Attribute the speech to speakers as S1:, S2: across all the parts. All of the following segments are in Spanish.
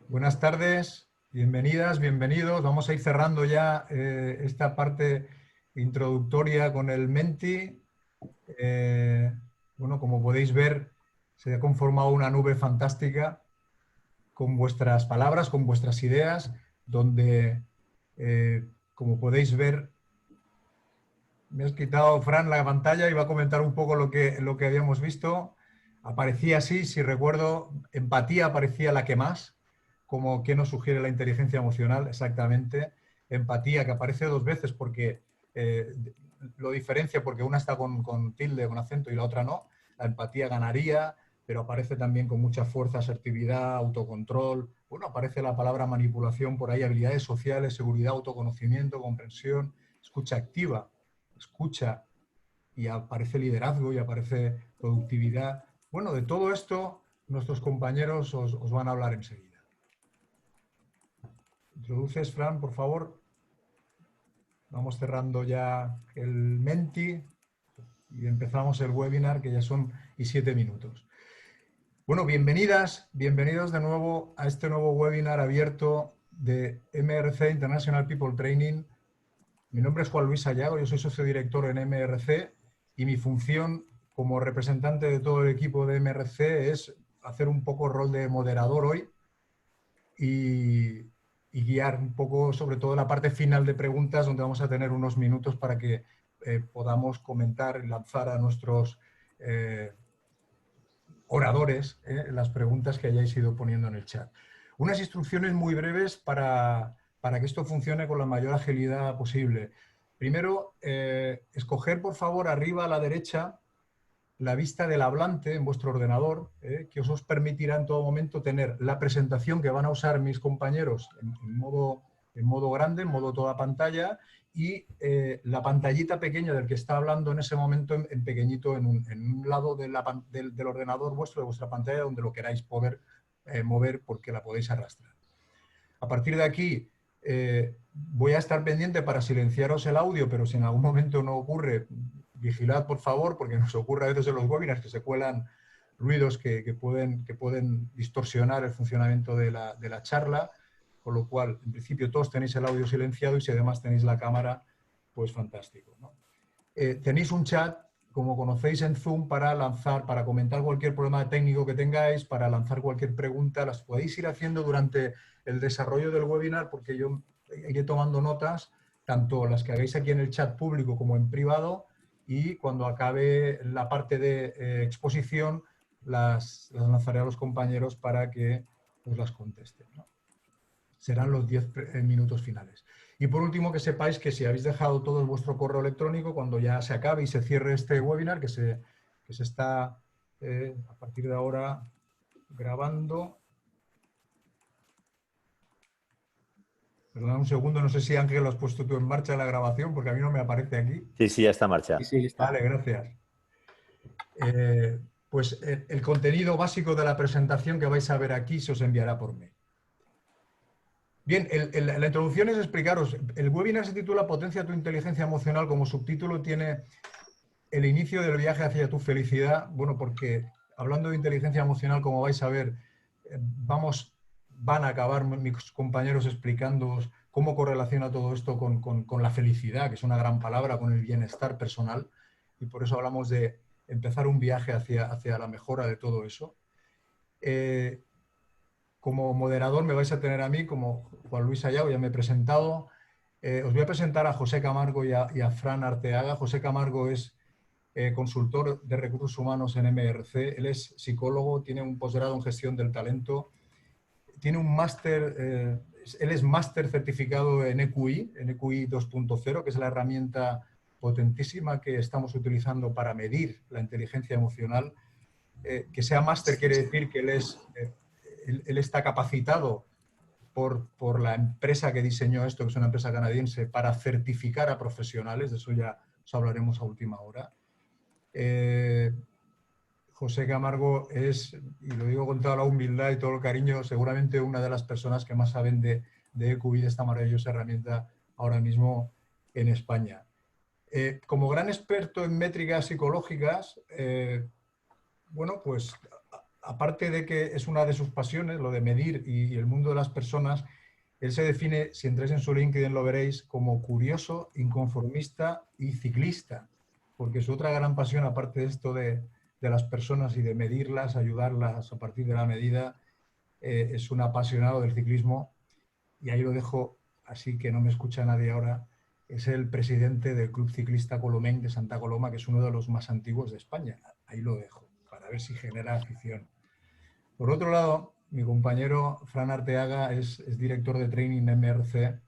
S1: Buenas tardes, bienvenidas, bienvenidos. Vamos a ir cerrando ya esta parte introductoria con el Menti. Eh, bueno, como podéis ver, se ha conformado una nube fantástica con vuestras palabras, con vuestras ideas, donde, como podéis ver, me has quitado, Fran, la pantalla y va a comentar un poco lo que habíamos visto. Aparecía así, si recuerdo, empatía aparecía la que más, como que nos sugiere la inteligencia emocional, exactamente. Empatía, que aparece dos veces porque eh, lo diferencia porque una está con tilde, con acento y la otra no. La empatía ganaría, pero aparece también con mucha fuerza, asertividad, autocontrol. Bueno, aparece la palabra manipulación por ahí, habilidades sociales, seguridad, autoconocimiento, comprensión, escucha activa, escucha, y aparece liderazgo y aparece productividad. Bueno, de todo esto nuestros compañeros os van a hablar enseguida. Introduces, Fran, por favor. Vamos cerrando ya el Menti y empezamos el webinar, que ya son y 7 minutos. Bueno, bienvenidas, bienvenidos de nuevo a este nuevo webinar abierto de MRC, International People Training. Mi nombre es Juan Luis Sayago, yo soy socio director en MRC y mi función como representante de todo el equipo de MRC es hacer un poco rol de moderador hoy y guiar un poco sobre todo la parte final de preguntas, donde vamos a tener unos minutos para que podamos comentar y lanzar a nuestros oradores las preguntas que hayáis ido poniendo en el chat. Unas instrucciones muy breves para que esto funcione con la mayor agilidad posible. Primero, escoger por favor arriba a la derecha la vista del hablante en vuestro ordenador, que os permitirá en todo momento tener la presentación que van a usar mis compañeros en modo grande, en modo toda pantalla, y la pantallita pequeña del que está hablando en ese momento en pequeñito en un lado del ordenador vuestro, de vuestra pantalla, donde lo queráis poder mover porque la podéis arrastrar. A partir de aquí, voy a estar pendiente para silenciaros el audio, pero si en algún momento no ocurre, vigilad por favor, porque nos ocurre a veces en los webinars que se cuelan ruidos que pueden distorsionar el funcionamiento de la charla, con lo cual, en principio, todos tenéis el audio silenciado y si además tenéis la cámara, pues fantástico, ¿no? Tenéis un chat, como conocéis en Zoom, para lanzar, para comentar cualquier problema técnico que tengáis, para lanzar cualquier pregunta. Las podéis ir haciendo durante el desarrollo del webinar, porque yo iré tomando notas, tanto las que hagáis aquí en el chat público como en privado, y cuando acabe la parte de exposición, las lanzaré a los compañeros para que os las contesten, ¿no? Serán los 10 minutos finales. Y por último, que sepáis que si habéis dejado todo vuestro correo electrónico, cuando ya se acabe y se cierre este webinar, que se está a partir de ahora grabando. Perdona un segundo, no sé si Ángel lo has puesto tú en marcha la grabación, porque a mí no me aparece aquí.
S2: Sí, sí, ya está en marcha.
S3: Sí, sí, está.
S1: Vale, gracias. Pues el contenido básico de la presentación que vais a ver aquí se os enviará por mail. Bien, la introducción es explicaros. El webinar se titula Potencia tu inteligencia emocional. Como subtítulo tiene el inicio del viaje hacia tu felicidad. Bueno, porque hablando de inteligencia emocional, como vais a ver, van a acabar mis compañeros explicándoos cómo correlaciona todo esto con la felicidad, que es una gran palabra, con el bienestar personal. Y por eso hablamos de empezar un viaje hacia la mejora de todo eso. Como moderador me vais a tener a mí, como Juan Luis Sayago, ya me he presentado. Os voy a presentar a José Camargo y a Fran Arteaga. José Camargo es consultor de recursos humanos en MRC. Él es psicólogo, tiene un posgrado en gestión del talento, tiene un máster, él es máster certificado en EQI 2.0, que es la herramienta potentísima que estamos utilizando para medir la inteligencia emocional. Que sea máster quiere decir que él está capacitado por la empresa que diseñó esto, que es una empresa canadiense, para certificar a profesionales. De eso ya os hablaremos a última hora. José Camargo es, y lo digo con toda la humildad y todo el cariño, seguramente una de las personas que más saben de EQI, de esta maravillosa herramienta ahora mismo en España. Como gran experto en métricas psicológicas, bueno, pues aparte de que es una de sus pasiones, lo de medir y el mundo de las personas, él se define, si entráis en su LinkedIn lo veréis, como curioso, inconformista y ciclista, porque su otra gran pasión, aparte de esto de las personas y de medirlas, ayudarlas a partir de la medida, es un apasionado del ciclismo, y ahí lo dejo, así que no me escucha nadie ahora. Es el presidente del Club Ciclista Colomen de Santa Coloma, que es uno de los más antiguos de España. Ahí lo dejo, para ver si genera afición. Por otro lado, mi compañero Fran Arteaga es director de training MRC,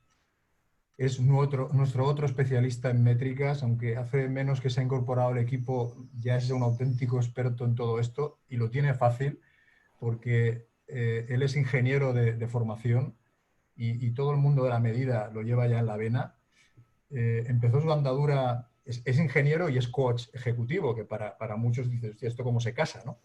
S1: es nuestro otro especialista en métricas, aunque hace menos que se ha incorporado al equipo, ya es un auténtico experto en todo esto y lo tiene fácil porque él es ingeniero de formación y todo el mundo de la medida lo lleva ya en la vena. Empezó su andadura, es ingeniero y es coach ejecutivo, que para muchos dices, ¿esto cómo se casa, no?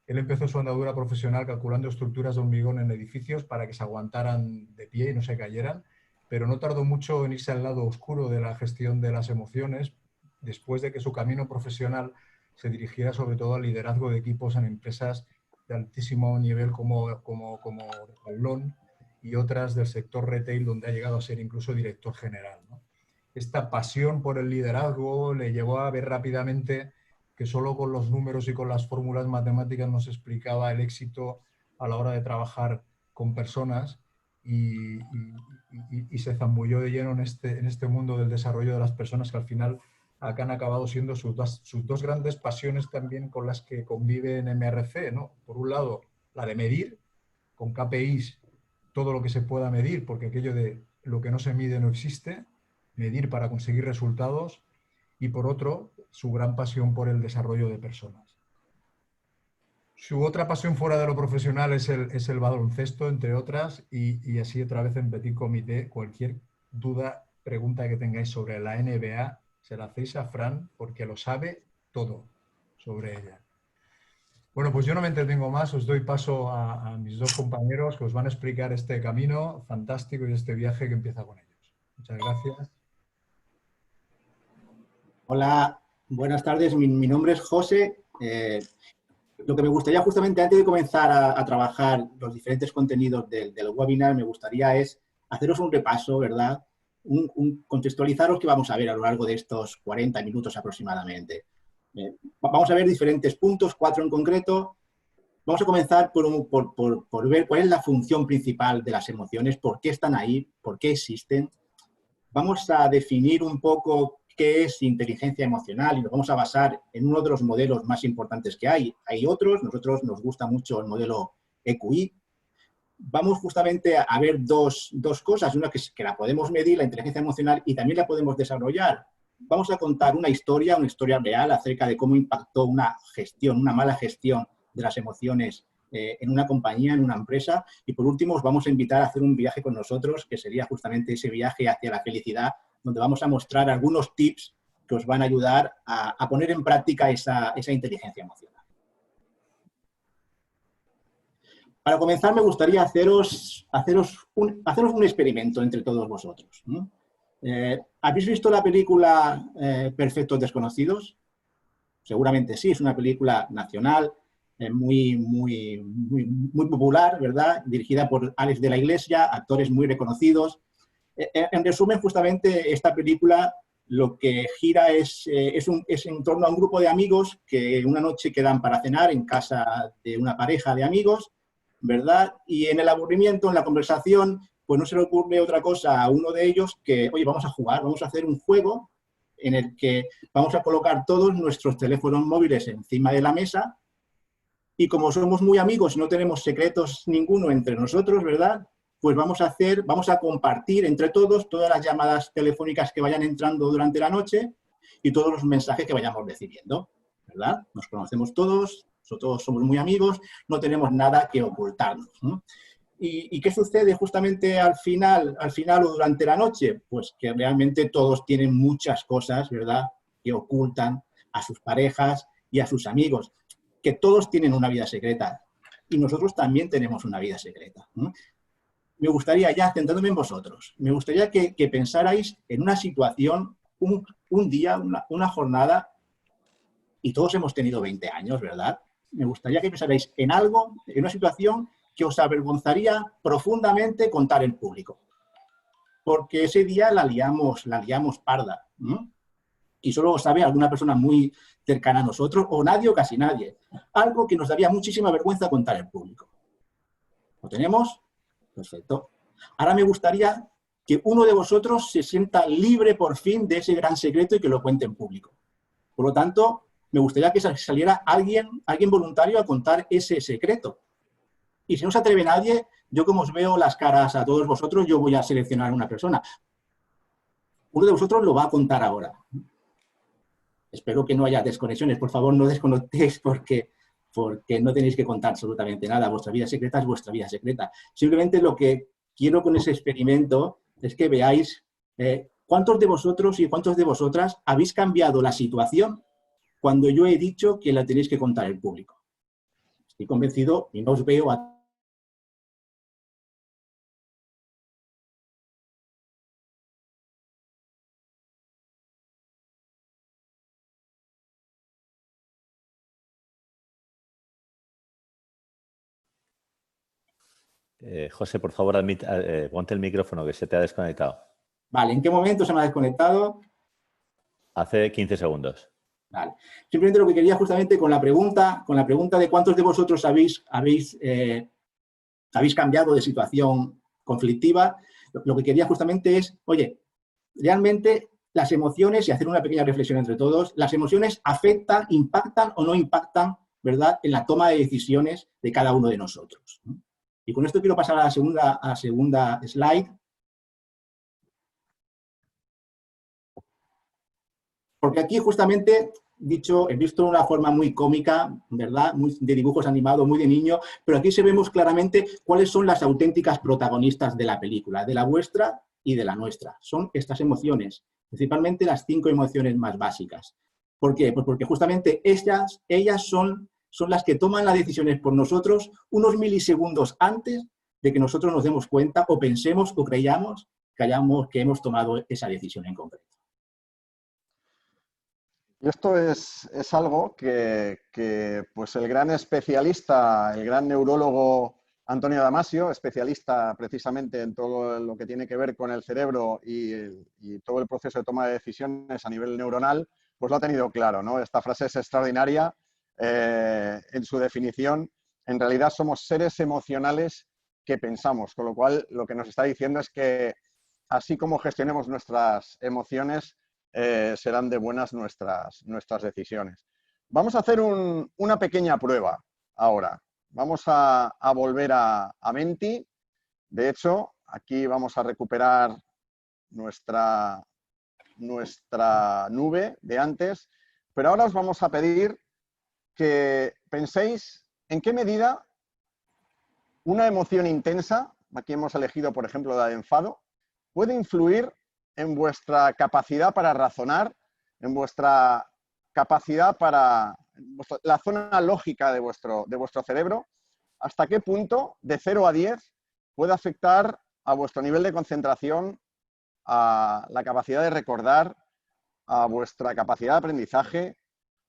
S1: Él empezó su andadura profesional calculando estructuras de hormigón en edificios para que se aguantaran de pie y no se cayeran, pero no tardó mucho en irse al lado oscuro de la gestión de las emociones, después de que su camino profesional se dirigiera sobre todo al liderazgo de equipos en empresas de altísimo nivel como Decathlon y otras del sector retail, donde ha llegado a ser incluso director general, ¿no? Esta pasión por el liderazgo le llevó a ver rápidamente que solo con los números y con las fórmulas matemáticas nos explicaba el éxito a la hora de trabajar con personas y se zambulló de lleno en este mundo del desarrollo de las personas, que al final acá han acabado siendo sus dos grandes pasiones también con las que convive en MRC, ¿no? Por un lado, la de medir, con KPIs, todo lo que se pueda medir, porque aquello de lo que no se mide no existe, medir para conseguir resultados, y por otro, su gran pasión por el desarrollo de personas. Su otra pasión fuera de lo profesional es el baloncesto, entre otras, y así otra vez en Petit Comité, cualquier duda, pregunta que tengáis sobre la NBA, se la hacéis a Fran, porque lo sabe todo sobre ella. Bueno, pues yo no me entretengo más, os doy paso a mis dos compañeros que os van a explicar este camino fantástico y este viaje que empieza con ellos. Muchas gracias.
S2: Hola, buenas tardes. Mi nombre es José. Lo que me gustaría justamente antes de comenzar a trabajar los diferentes contenidos del webinar, me gustaría es haceros un repaso, ¿verdad? Contextualizaros qué vamos a ver a lo largo de estos 40 minutos aproximadamente. Vamos a ver diferentes puntos, 4 en concreto. Vamos a comenzar por ver cuál es la función principal de las emociones, por qué están ahí, por qué existen. Vamos a definir un poco qué es inteligencia emocional y nos vamos a basar en uno de los modelos más importantes que hay. Hay otros, nosotros nos gusta mucho el modelo EQI. Vamos justamente a ver dos cosas, una que la podemos medir, la inteligencia emocional, y también la podemos desarrollar. Vamos a contar una historia real acerca de cómo impactó una mala gestión de las emociones en una compañía, en una empresa, y por último os vamos a invitar a hacer un viaje con nosotros, que sería justamente ese viaje hacia la felicidad, donde vamos a mostrar algunos tips que os van a ayudar a poner en práctica esa inteligencia emocional. Para comenzar, me gustaría haceros un experimento entre todos vosotros, ¿no? ¿Habéis visto la película Perfectos Desconocidos? Seguramente sí, es una película nacional, muy popular, ¿verdad? Dirigida por Alex de la Iglesia, actores muy reconocidos. En resumen, justamente esta película lo que gira es en torno a un grupo de amigos que una noche quedan para cenar en casa de una pareja de amigos, ¿verdad? Y en el aburrimiento, en la conversación, pues no se le ocurre otra cosa a uno de ellos que, oye, vamos a jugar, vamos a hacer un juego en el que vamos a colocar todos nuestros teléfonos móviles encima de la mesa y como somos muy amigos y no tenemos secretos ninguno entre nosotros, ¿verdad? Pues vamos a compartir entre todos todas las llamadas telefónicas que vayan entrando durante la noche y todos los mensajes que vayamos recibiendo, ¿verdad? Nos conocemos todos, nosotros somos muy amigos, no tenemos nada que ocultarnos, ¿no? ¿Y qué sucede justamente al final o durante la noche? Pues que realmente todos tienen muchas cosas, ¿verdad?, que ocultan a sus parejas y a sus amigos, que todos tienen una vida secreta y nosotros también tenemos una vida secreta, ¿no? Me gustaría, ya centrándome en vosotros, me gustaría que pensarais en una situación, un día, una jornada, y todos hemos tenido 20 años, ¿verdad? me gustaría que pensarais en algo, en una situación que os avergonzaría profundamente contar en público. Porque ese día la liamos parda. ¿No? Y solo lo sabe alguna persona muy cercana a nosotros, o nadie o casi nadie. Algo que nos daría muchísima vergüenza contar en público. ¿Lo tenemos? Perfecto. Ahora me gustaría que uno de vosotros se sienta libre por fin de ese gran secreto y que lo cuente en público. Por lo tanto, me gustaría que saliera alguien voluntario a contar ese secreto. Y si no se atreve nadie, yo como os veo las caras a todos vosotros, yo voy a seleccionar una persona. Uno de vosotros lo va a contar ahora. Espero que no haya desconexiones. Por favor, no desconectéis porque no tenéis que contar absolutamente nada. Vuestra vida secreta es vuestra vida secreta. Simplemente lo que quiero con ese experimento es que veáis cuántos de vosotros y cuántos de vosotras habéis cambiado la situación cuando yo he dicho que la tenéis que contar en público. Estoy convencido y no os veo a...
S3: José, por favor, ponte el micrófono que se te ha desconectado.
S2: Vale, ¿en qué momento se me ha desconectado?
S3: Hace 15 segundos.
S2: Vale. Simplemente lo que quería justamente con la pregunta de cuántos de vosotros habéis cambiado de situación conflictiva, lo que quería justamente es, oye, realmente las emociones, y hacer una pequeña reflexión entre todos, las emociones afectan, impactan o no impactan, ¿verdad?, en la toma de decisiones de cada uno de nosotros. Y con esto quiero pasar a la segunda slide. Porque aquí justamente, he visto de una forma muy cómica, ¿verdad?, muy de dibujos animados, muy de niño, pero aquí se vemos claramente cuáles son las auténticas protagonistas de la película, de la vuestra y de la nuestra. Son estas emociones, principalmente las 5 emociones más básicas. ¿Por qué? Pues porque justamente ellas son las que toman las decisiones por nosotros unos milisegundos antes de que nosotros nos demos cuenta o pensemos o creyamos que hemos tomado esa decisión en concreto.
S4: Y esto es algo que pues el gran especialista, el gran neurólogo Antonio Damasio, especialista precisamente en todo lo que tiene que ver con el cerebro y todo el proceso de toma de decisiones a nivel neuronal, pues lo ha tenido claro, ¿no? Esta frase es extraordinaria en su definición. En realidad somos seres emocionales que pensamos, con lo cual lo que nos está diciendo es que así como gestionemos nuestras emociones, serán de buenas nuestras decisiones. Vamos a hacer una pequeña prueba ahora. Vamos a volver a Menti. De hecho, aquí vamos a recuperar nuestra nube de antes, pero ahora os vamos a pedir que penséis en qué medida una emoción intensa, aquí hemos elegido por ejemplo la de enfado, puede influir en vuestra capacidad para razonar, en vuestra capacidad para la zona lógica de vuestro cerebro, hasta qué punto, de 0 a 10, puede afectar a vuestro nivel de concentración, a la capacidad de recordar, a vuestra capacidad de aprendizaje,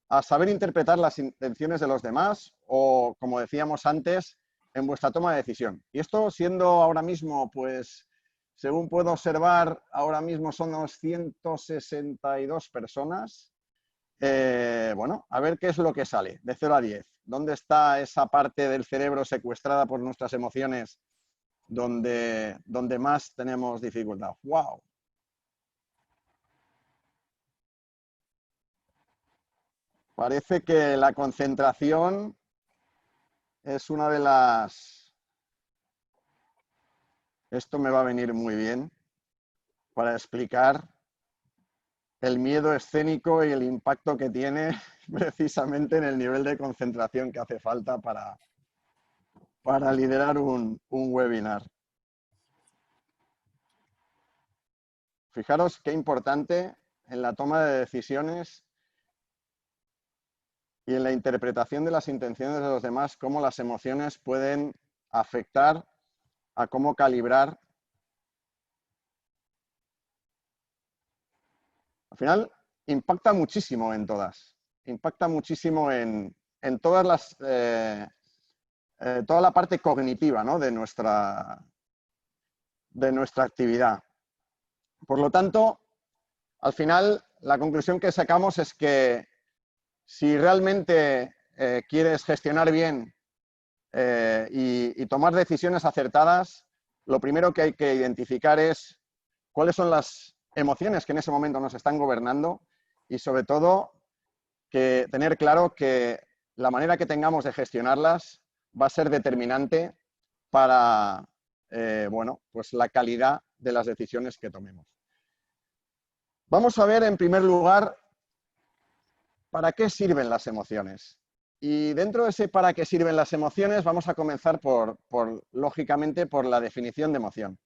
S4: a saber interpretar las intenciones de los demás o, como decíamos antes, en vuestra toma de decisión. Y esto siendo ahora mismo, pues, según puedo observar, ahora mismo son unos 162 personas. Bueno, a ver qué es lo que sale, de 0 a 10. ¿Dónde está esa parte del cerebro secuestrada por nuestras emociones donde más tenemos dificultad? ¡Wow! Parece que la concentración es una de las... Esto me va a venir muy bien para explicar el miedo escénico y el impacto que tiene precisamente en el nivel de concentración que hace falta para liderar un webinar. Fijaros qué importante en la toma de decisiones y en la interpretación de las intenciones de los demás, cómo las emociones pueden afectar a cómo calibrar. Al final, impacta muchísimo en todas. Impacta muchísimo en en todas toda la parte cognitiva, ¿no?, de nuestra actividad. Por lo tanto, al final, la conclusión que sacamos es que si realmente quieres gestionar bien y tomar decisiones acertadas, lo primero que hay que identificar es cuáles son las emociones que en ese momento nos están gobernando y, sobre todo, que tener claro que la manera que tengamos de gestionarlas va a ser determinante para bueno, pues la calidad de las decisiones que tomemos. Vamos a ver, en primer lugar, para qué sirven las emociones. Y dentro de ese para qué sirven las emociones, vamos a comenzar lógicamente, por la definición de emoción.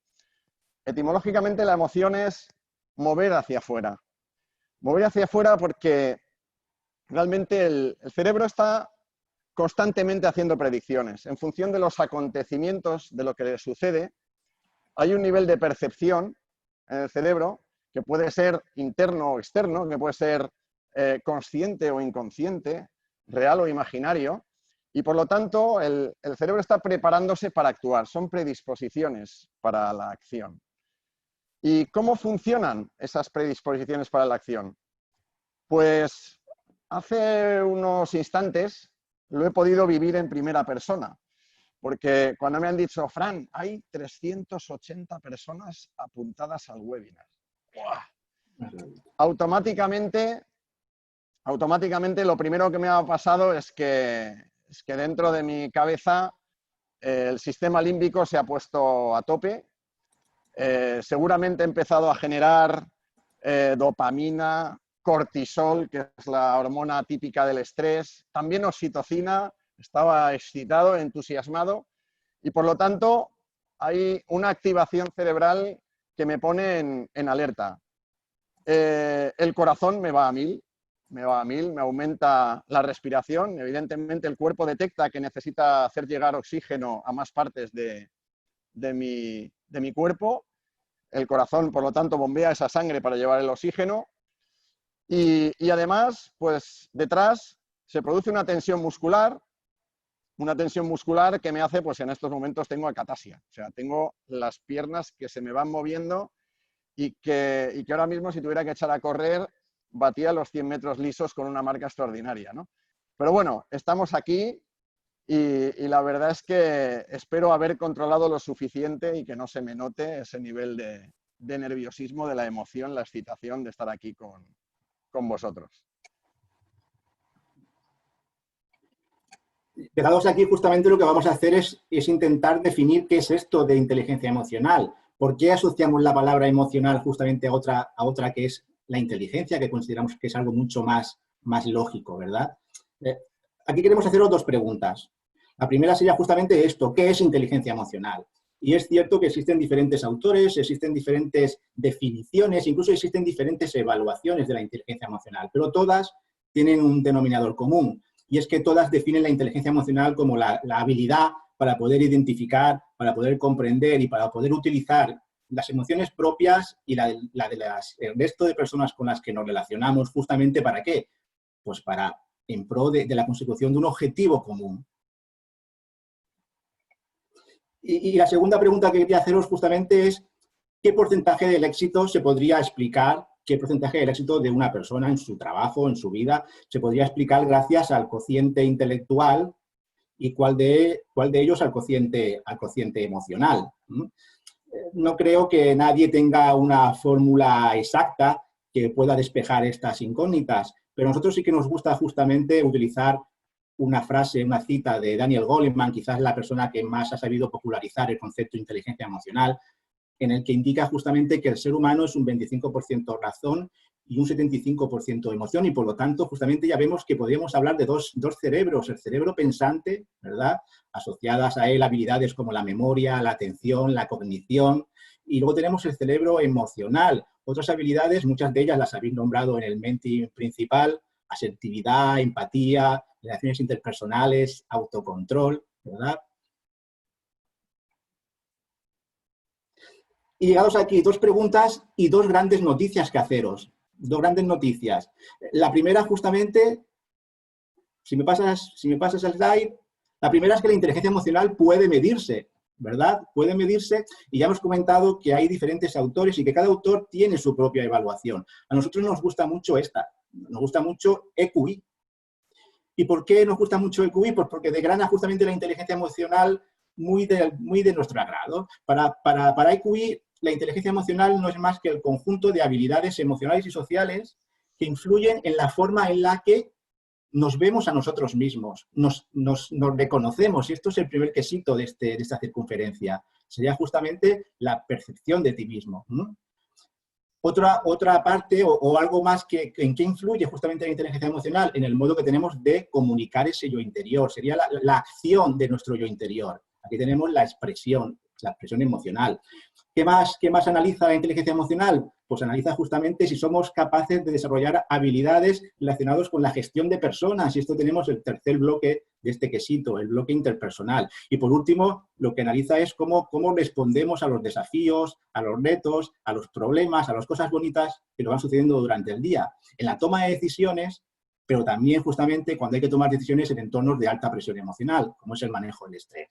S4: Etimológicamente, la emoción es mover hacia afuera. Mover hacia afuera porque realmente el cerebro está constantemente haciendo predicciones. En función de los acontecimientos, de lo que le sucede, hay un nivel de percepción en el cerebro que puede ser interno o externo, que puede ser consciente o inconsciente, real o imaginario, y por lo tanto el cerebro está preparándose para actuar, son predisposiciones para la acción. ¿Y cómo funcionan esas predisposiciones para la acción? Pues hace unos instantes lo he podido vivir en primera persona, porque cuando me han dicho, Fran, hay 380 personas apuntadas al webinar. ¡Buah! Automáticamente lo primero que me ha pasado es que dentro de mi cabeza el sistema límbico se ha puesto a tope. Seguramente he empezado a generar dopamina, cortisol, que es la hormona típica del estrés, también oxitocina, estaba excitado, entusiasmado, y por lo tanto hay una activación cerebral que me pone en alerta. El corazón me va a mil, me aumenta la respiración. Evidentemente el cuerpo detecta que necesita hacer llegar oxígeno a más partes de mi cuerpo. El corazón, por lo tanto, bombea esa sangre para llevar el oxígeno. Y además, pues detrás se produce una tensión muscular que me hace, pues en estos momentos tengo acatasia. O sea, tengo las piernas que se me van moviendo y que ahora mismo, si tuviera que echar a correr, batía los 100 metros lisos con una marca extraordinaria, ¿no? Pero bueno, estamos aquí y la verdad es que espero haber controlado lo suficiente y que no se me note ese nivel de nerviosismo, de la emoción, la excitación de estar aquí con vosotros.
S2: Pegados aquí, justamente lo que vamos a hacer es intentar definir qué es esto de inteligencia emocional. ¿Por qué asociamos la palabra emocional justamente a otra que es la inteligencia, que consideramos que es algo mucho más lógico, ¿verdad? Aquí queremos haceros dos preguntas. La primera sería justamente esto, ¿qué es inteligencia emocional? Y es cierto que existen diferentes autores, existen diferentes definiciones, incluso existen diferentes evaluaciones de la inteligencia emocional, pero todas tienen un denominador común, y es que todas definen la inteligencia emocional como la habilidad para poder identificar, para poder comprender y para poder utilizar las emociones propias y el resto de personas con las que nos relacionamos, justamente ¿para qué? Pues en pro de la consecución de un objetivo común. Y la segunda pregunta que quería haceros justamente es ¿qué porcentaje del éxito se podría explicar, qué porcentaje del éxito de una persona en su trabajo, en su vida, se podría explicar gracias al cociente intelectual y cuál de ellos al cociente emocional? No creo que nadie tenga una fórmula exacta que pueda despejar estas incógnitas, pero a nosotros sí que nos gusta justamente utilizar una frase, una cita de Daniel Goleman, quizás la persona que más ha sabido popularizar el concepto de inteligencia emocional, en el que indica justamente que el ser humano es un 25% razón y un 75% emoción, y por lo tanto justamente ya vemos que podríamos hablar de dos cerebros, el cerebro pensante, ¿verdad?, asociadas a él habilidades como la memoria, la atención, la cognición, y luego tenemos el cerebro emocional, otras habilidades, muchas de ellas las habéis nombrado en el menti principal, asertividad, empatía, relaciones interpersonales, autocontrol, ¿verdad? Y llegados aquí, dos preguntas y dos grandes noticias que haceros. Dos grandes noticias. La primera, justamente, Si me pasas el slide, la primera es que la inteligencia emocional puede medirse, ¿verdad? Puede medirse y ya hemos comentado que hay diferentes autores y que cada autor tiene su propia evaluación. A nosotros nos gusta mucho nos gusta mucho EQI. ¿Y por qué nos gusta mucho EQI? Pues porque degrana justamente la inteligencia emocional muy de nuestro agrado. Para EQI, la inteligencia emocional no es más que el conjunto de habilidades emocionales y sociales que influyen en la forma en la que nos vemos a nosotros mismos, nos reconocemos, y esto es el primer quesito de esta circunferencia, sería justamente la percepción de ti mismo. Otra parte o algo más en qué influye justamente la inteligencia emocional, en el modo que tenemos de comunicar ese yo interior, sería la acción de nuestro yo interior. Aquí tenemos la expresión emocional. ¿Qué más analiza la inteligencia emocional? Pues analiza justamente si somos capaces de desarrollar habilidades relacionadas con la gestión de personas. Y esto tenemos el tercer bloque de este quesito, el bloque interpersonal. Y por último, lo que analiza es cómo respondemos a los desafíos, a los retos, a los problemas, a las cosas bonitas que nos van sucediendo durante el día. En la toma de decisiones, pero también justamente cuando hay que tomar decisiones en entornos de alta presión emocional, como es el manejo del estrés.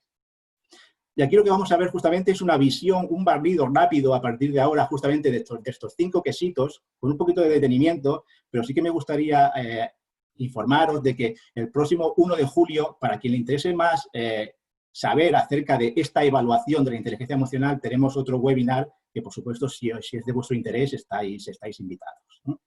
S2: Y aquí lo que vamos a ver justamente es una visión, un barrido rápido a partir de ahora justamente de estos 5 quesitos, con un poquito de detenimiento, pero sí que me gustaría informaros de que el próximo 1 de julio, para quien le interese más saber acerca de esta evaluación de la inteligencia emocional, tenemos otro webinar que, por supuesto, si es de vuestro interés, estáis invitados, ¿no?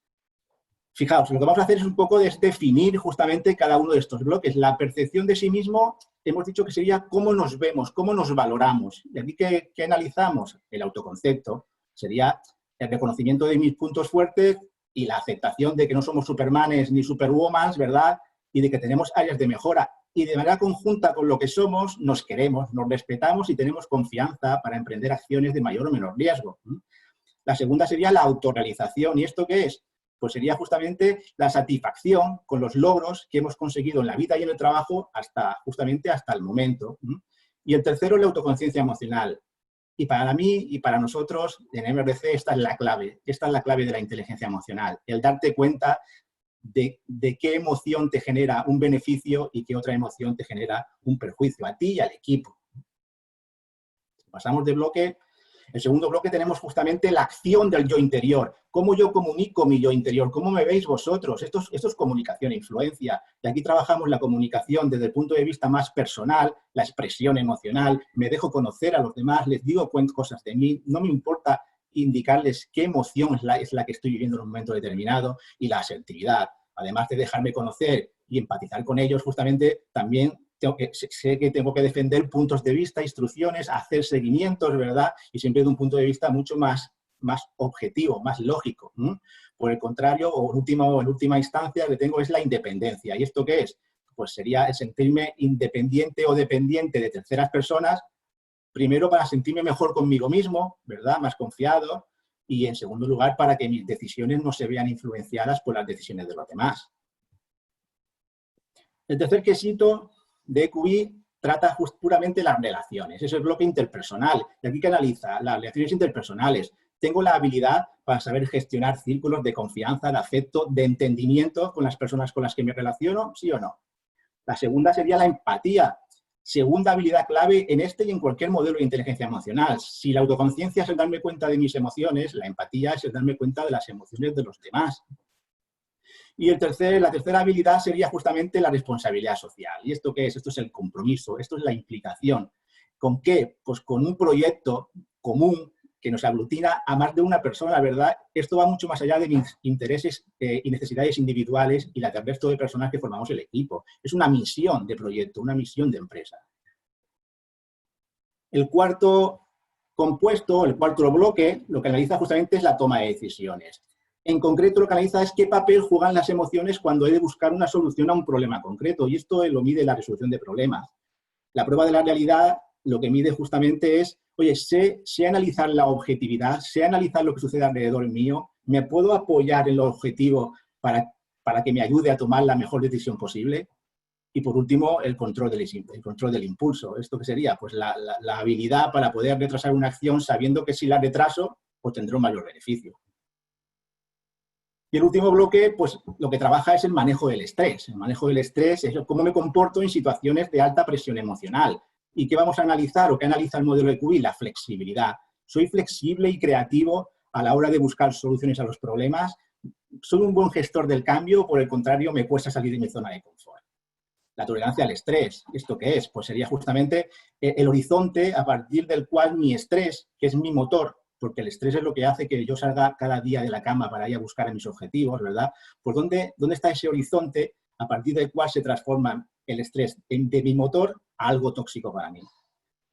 S2: Fijaos, lo que vamos a hacer es un poco definir justamente cada uno de estos bloques. La percepción de sí mismo, hemos dicho que sería cómo nos vemos, cómo nos valoramos. Y aquí, ¿qué analizamos? El autoconcepto. Sería el reconocimiento de mis puntos fuertes y la aceptación de que no somos supermanes ni superwomans, ¿verdad? Y de que tenemos áreas de mejora. Y de manera conjunta con lo que somos, nos queremos, nos respetamos y tenemos confianza para emprender acciones de mayor o menor riesgo. La segunda sería la autorrealización. ¿Y esto qué es? Pues sería justamente la satisfacción con los logros que hemos conseguido en la vida y en el trabajo justamente hasta el momento. Y el tercero, la autoconciencia emocional. Y para mí y para nosotros en MRC esta es la clave de la inteligencia emocional, el darte cuenta de qué emoción te genera un beneficio y qué otra emoción te genera un perjuicio a ti y al equipo. Pasamos de bloque. El segundo bloque tenemos justamente la acción del yo interior. Cómo yo comunico mi yo interior, cómo me veis vosotros. Esto es comunicación e influencia. Y aquí trabajamos la comunicación desde el punto de vista más personal, la expresión emocional. Me dejo conocer a los demás, les digo cosas de mí. No me importa indicarles qué emoción es la que estoy viviendo en un momento determinado. Y la asertividad. Además de dejarme conocer y empatizar con ellos, justamente también sé que tengo que defender puntos de vista, instrucciones, hacer seguimientos, ¿verdad? Y siempre de un punto de vista mucho más objetivo, más lógico. Por el contrario, o en última instancia, que tengo es la independencia. ¿Y esto qué es? Pues sería el sentirme independiente o dependiente de terceras personas, primero para sentirme mejor conmigo mismo, ¿verdad? Más confiado, y en segundo lugar para que mis decisiones no se vean influenciadas por las decisiones de los demás. El tercer quesito de EQI trata puramente las relaciones, es el bloque interpersonal. Y aquí que analiza las relaciones interpersonales. Tengo la habilidad para saber gestionar círculos de confianza, de afecto, de entendimiento con las personas con las que me relaciono, ¿sí o no? La segunda sería la empatía. Segunda habilidad clave en este y en cualquier modelo de inteligencia emocional. Si la autoconciencia es el darme cuenta de mis emociones, la empatía es el darme cuenta de las emociones de los demás. Y la tercera habilidad sería justamente la responsabilidad social. ¿Y esto qué es? Esto es el compromiso, esto es la implicación. ¿Con qué? Pues con un proyecto común que nos aglutina a más de una persona, ¿verdad? Esto va mucho más allá de mis intereses y necesidades individuales y la del resto de personas que formamos el equipo. Es una misión de proyecto, una misión de empresa. El cuarto compuesto, el cuarto bloque, lo que analiza justamente es la toma de decisiones. En concreto, lo que analiza es qué papel juegan las emociones cuando he de buscar una solución a un problema concreto. Y esto lo mide la resolución de problemas. La prueba de la realidad lo que mide justamente es, oye, sé analizar la objetividad, sé analizar lo que sucede alrededor mío, me puedo apoyar en lo objetivo para que me ayude a tomar la mejor decisión posible. Y por último, el control del impulso. ¿Esto qué sería? Pues la habilidad para poder retrasar una acción sabiendo que si la retraso, pues tendré un mayor beneficio. Y el último bloque, pues lo que trabaja es el manejo del estrés. El manejo del estrés es cómo me comporto en situaciones de alta presión emocional. ¿Y qué vamos a analizar o qué analiza el modelo de QI? La flexibilidad. Soy flexible y creativo a la hora de buscar soluciones a los problemas. Soy un buen gestor del cambio o, por el contrario, me cuesta salir de mi zona de confort. La tolerancia al estrés, ¿esto qué es? Pues sería justamente el horizonte a partir del cual mi estrés, que es mi motor, porque el estrés es lo que hace que yo salga cada día de la cama para ir a buscar mis objetivos, ¿verdad? Pues ¿dónde está ese horizonte a partir del cual se transforma el estrés de mi motor a algo tóxico para mí?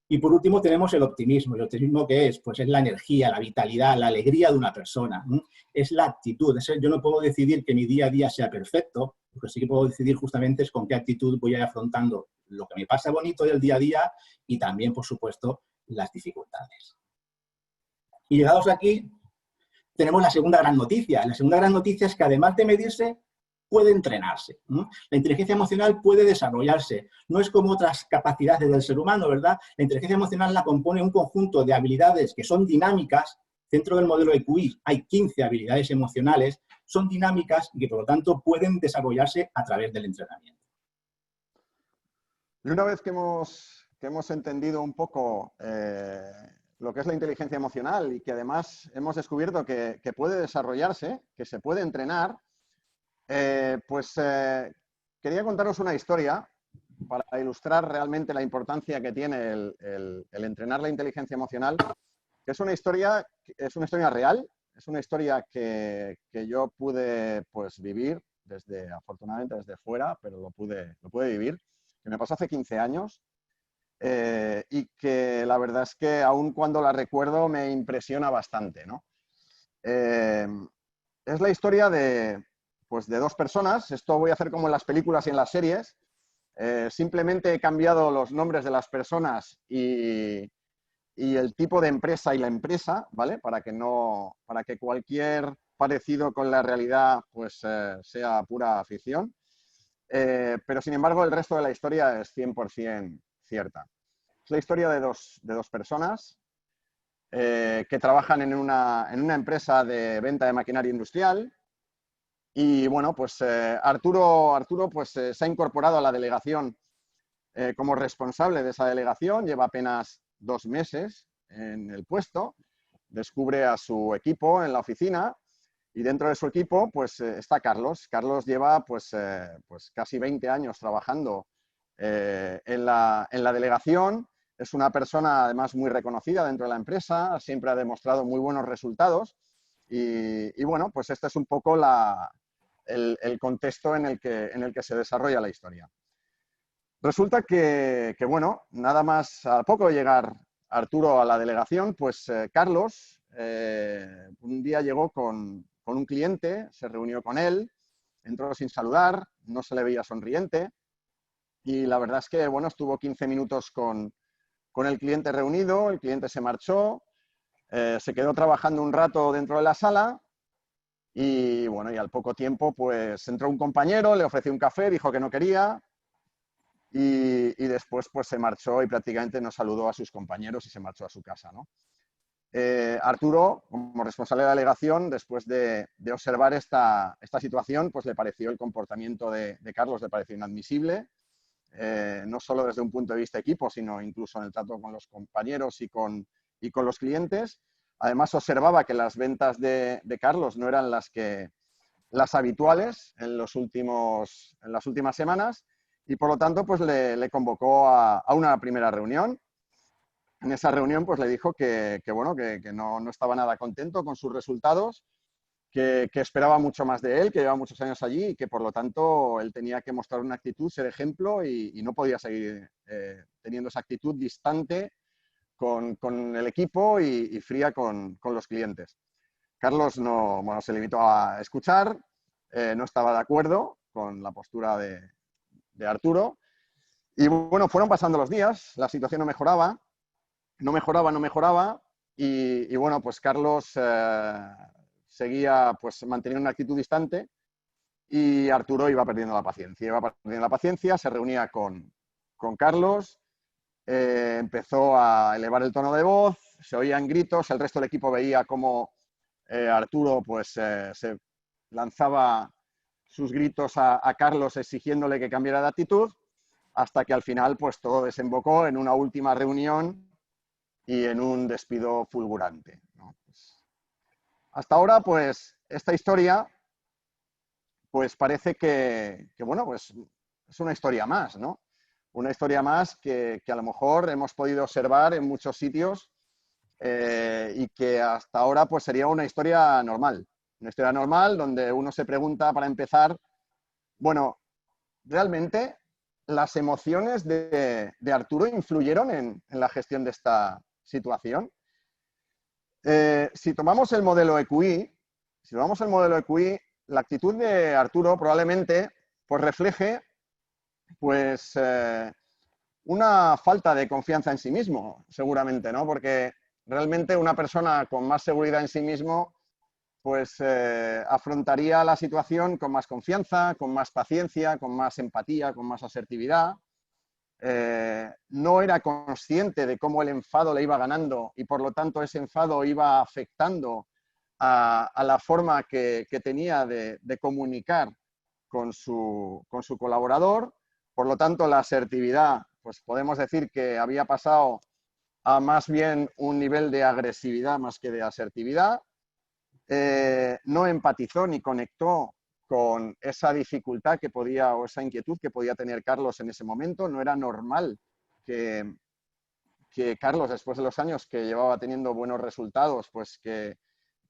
S2: Y por último tenemos el optimismo. ¿El optimismo qué es? Pues es la energía, la vitalidad, la alegría de una persona. Es la actitud. Yo no puedo decidir que mi día a día sea perfecto, lo que sí que puedo decidir justamente es con qué actitud voy a ir afrontando lo que me pasa bonito del día a día y también, por supuesto, las dificultades. Y llegados aquí, tenemos la segunda gran noticia. La segunda gran noticia es que además de medirse, puede entrenarse. La inteligencia emocional puede desarrollarse. No es como otras capacidades del ser humano, ¿verdad? La inteligencia emocional la compone un conjunto de habilidades que son dinámicas. Dentro del modelo de QI hay 15 habilidades emocionales, son dinámicas y que, por lo tanto, pueden desarrollarse a través del entrenamiento.
S4: Y una vez que hemos entendido un poco lo que es la inteligencia emocional y que además hemos descubierto que puede desarrollarse, que se puede entrenar, quería contaros una historia para ilustrar realmente la importancia que tiene el entrenar la inteligencia emocional, que es una historia real, es una historia que yo pude vivir afortunadamente desde fuera, pero lo pude vivir, que me pasó hace 15 años y que la verdad es que aún cuando la recuerdo me impresiona bastante, ¿no? Es la historia de dos personas. Esto voy a hacer como en las películas y en las series. Simplemente he cambiado los nombres de las personas y el tipo de empresa y la empresa, ¿vale? Para que cualquier parecido con la realidad sea pura ficción. Pero sin embargo el resto de la historia es 100% cierta. Es la historia de dos personas que trabajan en una empresa de venta de maquinaria industrial. Y bueno, Arturo se ha incorporado a la delegación como responsable de esa delegación, lleva apenas 2 meses en el puesto, descubre a su equipo en la oficina y dentro de su equipo está Carlos. Carlos lleva casi 20 años trabajando en la delegación, es una persona además muy reconocida dentro de la empresa, siempre ha demostrado muy buenos resultados y bueno, pues este es un poco el contexto en el que se desarrolla la historia. Resulta que bueno, nada más al poco de llegar Arturo a la delegación, Carlos un día llegó con un cliente, se reunió con él, entró sin saludar, no se le veía sonriente y la verdad es que bueno, estuvo 15 minutos con el cliente reunido, el cliente se marchó, se quedó trabajando un rato dentro de la sala. Y bueno, y al poco tiempo entró un compañero, le ofreció un café, dijo que no quería y después se marchó y prácticamente no saludó a sus compañeros y se marchó a su casa, ¿no? Arturo, como responsable de la delegación, después de observar esta situación, le pareció el comportamiento de Carlos, le pareció inadmisible, no solo desde un punto de vista equipo, sino incluso en el trato con los compañeros y con los clientes. Además, observaba que las ventas de Carlos no eran las habituales en las últimas semanas y, por lo tanto, le convocó a una primera reunión. En esa reunión le dijo que no estaba nada contento con sus resultados, que esperaba mucho más de él, que llevaba muchos años allí y que, por lo tanto, él tenía que mostrar una actitud, ser ejemplo y no podía seguir teniendo esa actitud distante con el equipo y fría con los clientes. Carlos se limitó a escuchar, no estaba de acuerdo con la postura de Arturo y bueno, fueron pasando los días, la situación no mejoraba y bueno, Carlos seguía manteniendo una actitud distante y Arturo iba perdiendo la paciencia, se reunía con Carlos. Empezó a elevar el tono de voz, se oían gritos, el resto del equipo veía cómo Arturo se lanzaba sus gritos a Carlos exigiéndole que cambiara de actitud, hasta que al final pues todo desembocó en una última reunión y en un despido fulgurante, ¿no? Pues, hasta ahora, pues esta historia pues parece bueno, pues es una historia más, ¿no? Una historia más que a lo mejor hemos podido observar en muchos sitios y que hasta ahora pues sería una historia normal. Una historia normal donde uno se pregunta, para empezar, bueno, ¿realmente las emociones de Arturo influyeron en la gestión de esta situación? Si tomamos el modelo EQI, la actitud de Arturo probablemente pues, refleje pues, una falta de confianza en sí mismo, seguramente, ¿no? Porque realmente una persona con más seguridad en sí mismo pues afrontaría la situación con más confianza, con más paciencia, con más empatía, con más asertividad. No era consciente de cómo el enfado le iba ganando y por lo tanto ese enfado iba afectando a la forma que tenía de comunicar con su colaborador. Por lo tanto, la asertividad, pues podemos decir que había pasado a más bien un nivel de agresividad más que de asertividad. No empatizó ni conectó con esa dificultad que podía o esa inquietud que podía tener Carlos en ese momento. No era normal que Carlos, después de los años que llevaba teniendo buenos resultados, pues que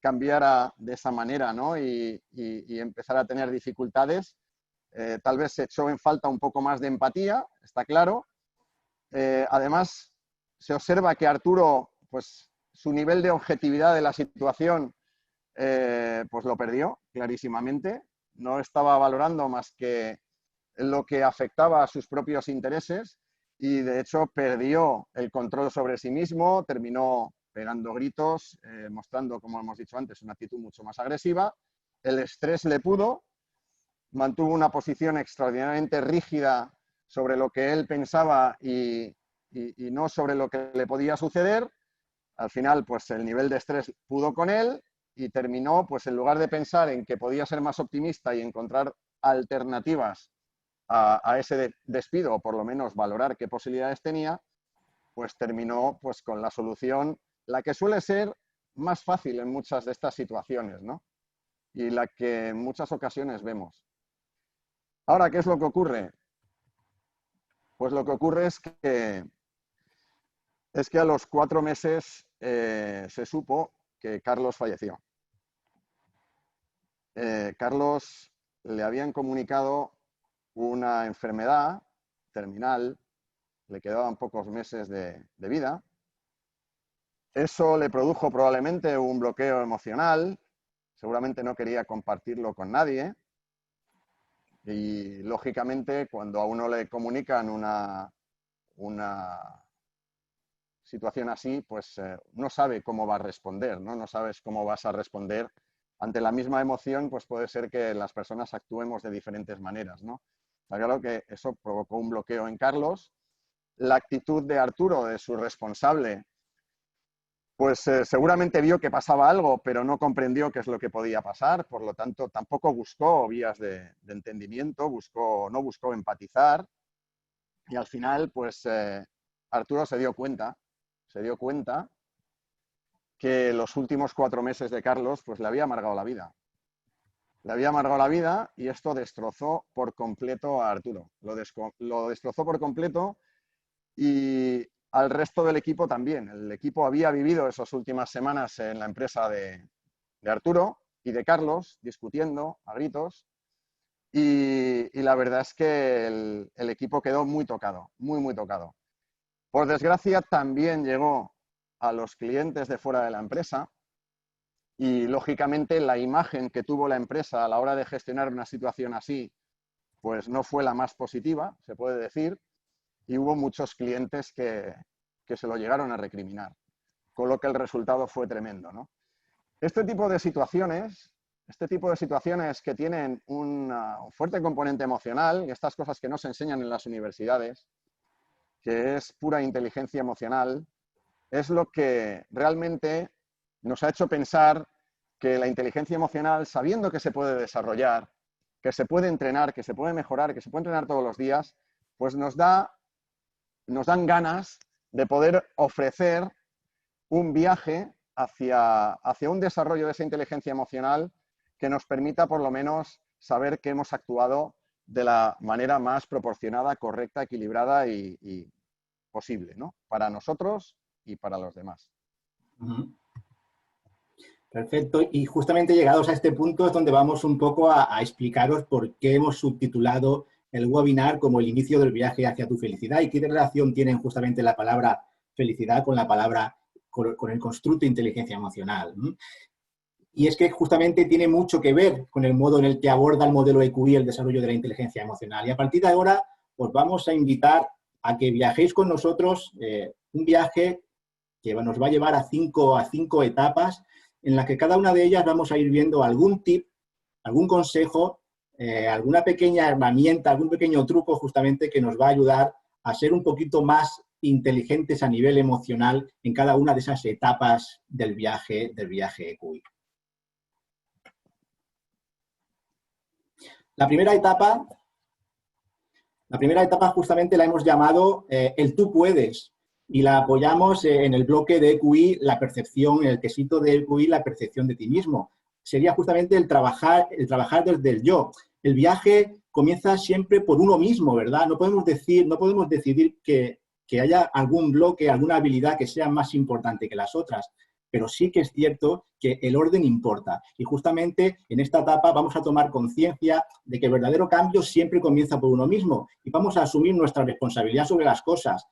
S4: cambiara de esa manera, ¿no? y empezara a tener dificultades. Tal vez se echó en falta un poco más de empatía, está claro. Además, se observa que Arturo, pues su nivel de objetividad de la situación pues lo perdió clarísimamente. No estaba valorando más que lo que afectaba a sus propios intereses y de hecho perdió el control sobre sí mismo, terminó pegando gritos, mostrando, como hemos dicho antes, una actitud mucho más agresiva. El estrés le pudo, mantuvo una posición extraordinariamente rígida sobre lo que él pensaba y no sobre lo que le podía suceder. Al final, pues el nivel de estrés pudo con él y terminó, pues en lugar de pensar en que podía ser más optimista y encontrar alternativas a ese despido, o por lo menos valorar qué posibilidades tenía, pues terminó pues, con la solución, la que suele ser más fácil en muchas de estas situaciones, ¿no? Y la que en muchas ocasiones vemos. Ahora, ¿qué es lo que ocurre? Pues lo que ocurre es que a los 4 meses se supo que Carlos falleció. Carlos le habían comunicado una enfermedad terminal, le quedaban pocos meses de vida. Eso le produjo probablemente un bloqueo emocional, seguramente no quería compartirlo con nadie y lógicamente cuando a uno le comunican una situación así, pues no sabe cómo va a responder, ¿no? No sabes cómo vas a responder ante la misma emoción, pues puede ser que las personas actuemos de diferentes maneras, ¿no? Está claro que eso provocó un bloqueo en Carlos. La actitud de Arturo, de su responsable, pues seguramente vio que pasaba algo, pero no comprendió qué es lo que podía pasar, por lo tanto tampoco buscó vías de entendimiento, no buscó empatizar y al final pues Arturo se dio cuenta que los últimos 4 meses de Carlos pues le había amargado la vida. Le había amargado la vida y esto destrozó por completo a Arturo. Lo destrozó por completo y al resto del equipo también. El equipo había vivido esas últimas semanas en la empresa de Arturo y de Carlos, discutiendo a gritos. Y la verdad es que el equipo quedó muy tocado, muy tocado. Por desgracia, también llegó a los clientes de fuera de la empresa y, lógicamente, la imagen que tuvo la empresa a la hora de gestionar una situación así, pues no fue la más positiva, se puede decir, y hubo muchos clientes que se lo llegaron a recriminar, con lo que el resultado fue tremendo, ¿no? Este tipo de situaciones que tienen un fuerte componente emocional, y estas cosas que no se enseñan en las universidades, que es pura inteligencia emocional, es lo que realmente nos ha hecho pensar que la inteligencia emocional, sabiendo que se puede desarrollar, que se puede entrenar, que se puede mejorar, que se puede entrenar todos los días, pues nos dan ganas de poder ofrecer un viaje hacia un desarrollo de esa inteligencia emocional que nos permita por lo menos saber que hemos actuado de la manera más proporcionada, correcta, equilibrada y posible, ¿no? Para nosotros y para los demás.
S2: Perfecto. Y justamente llegados a este punto es donde vamos un poco a explicaros por qué hemos subtitulado el webinar como el inicio del viaje hacia tu felicidad y qué relación tienen justamente la palabra felicidad con la palabra, con el constructo de inteligencia emocional. Y es que justamente tiene mucho que ver con el modo en el que aborda el modelo EQI el desarrollo de la inteligencia emocional. Y a partir de ahora os vamos a invitar a que viajéis con nosotros un viaje que nos va a llevar a cinco etapas en las que cada una de ellas vamos a ir viendo algún tip, algún consejo, alguna pequeña herramienta, algún pequeño truco justamente que nos va a ayudar a ser un poquito más inteligentes a nivel emocional en cada una de esas etapas del viaje EQI. La primera etapa justamente la hemos llamado el tú puedes y la apoyamos en el bloque de EQI, la percepción, en el quesito de EQI, la percepción de ti mismo. Sería justamente el trabajar desde el yo. El viaje comienza siempre por uno mismo, ¿verdad? No podemos decidir que haya algún bloque, alguna habilidad que sea más importante que las otras. Pero sí que es cierto que el orden importa. Y justamente en esta etapa vamos a tomar conciencia de que el verdadero cambio siempre comienza por uno mismo y vamos a asumir nuestra responsabilidad sobre las cosas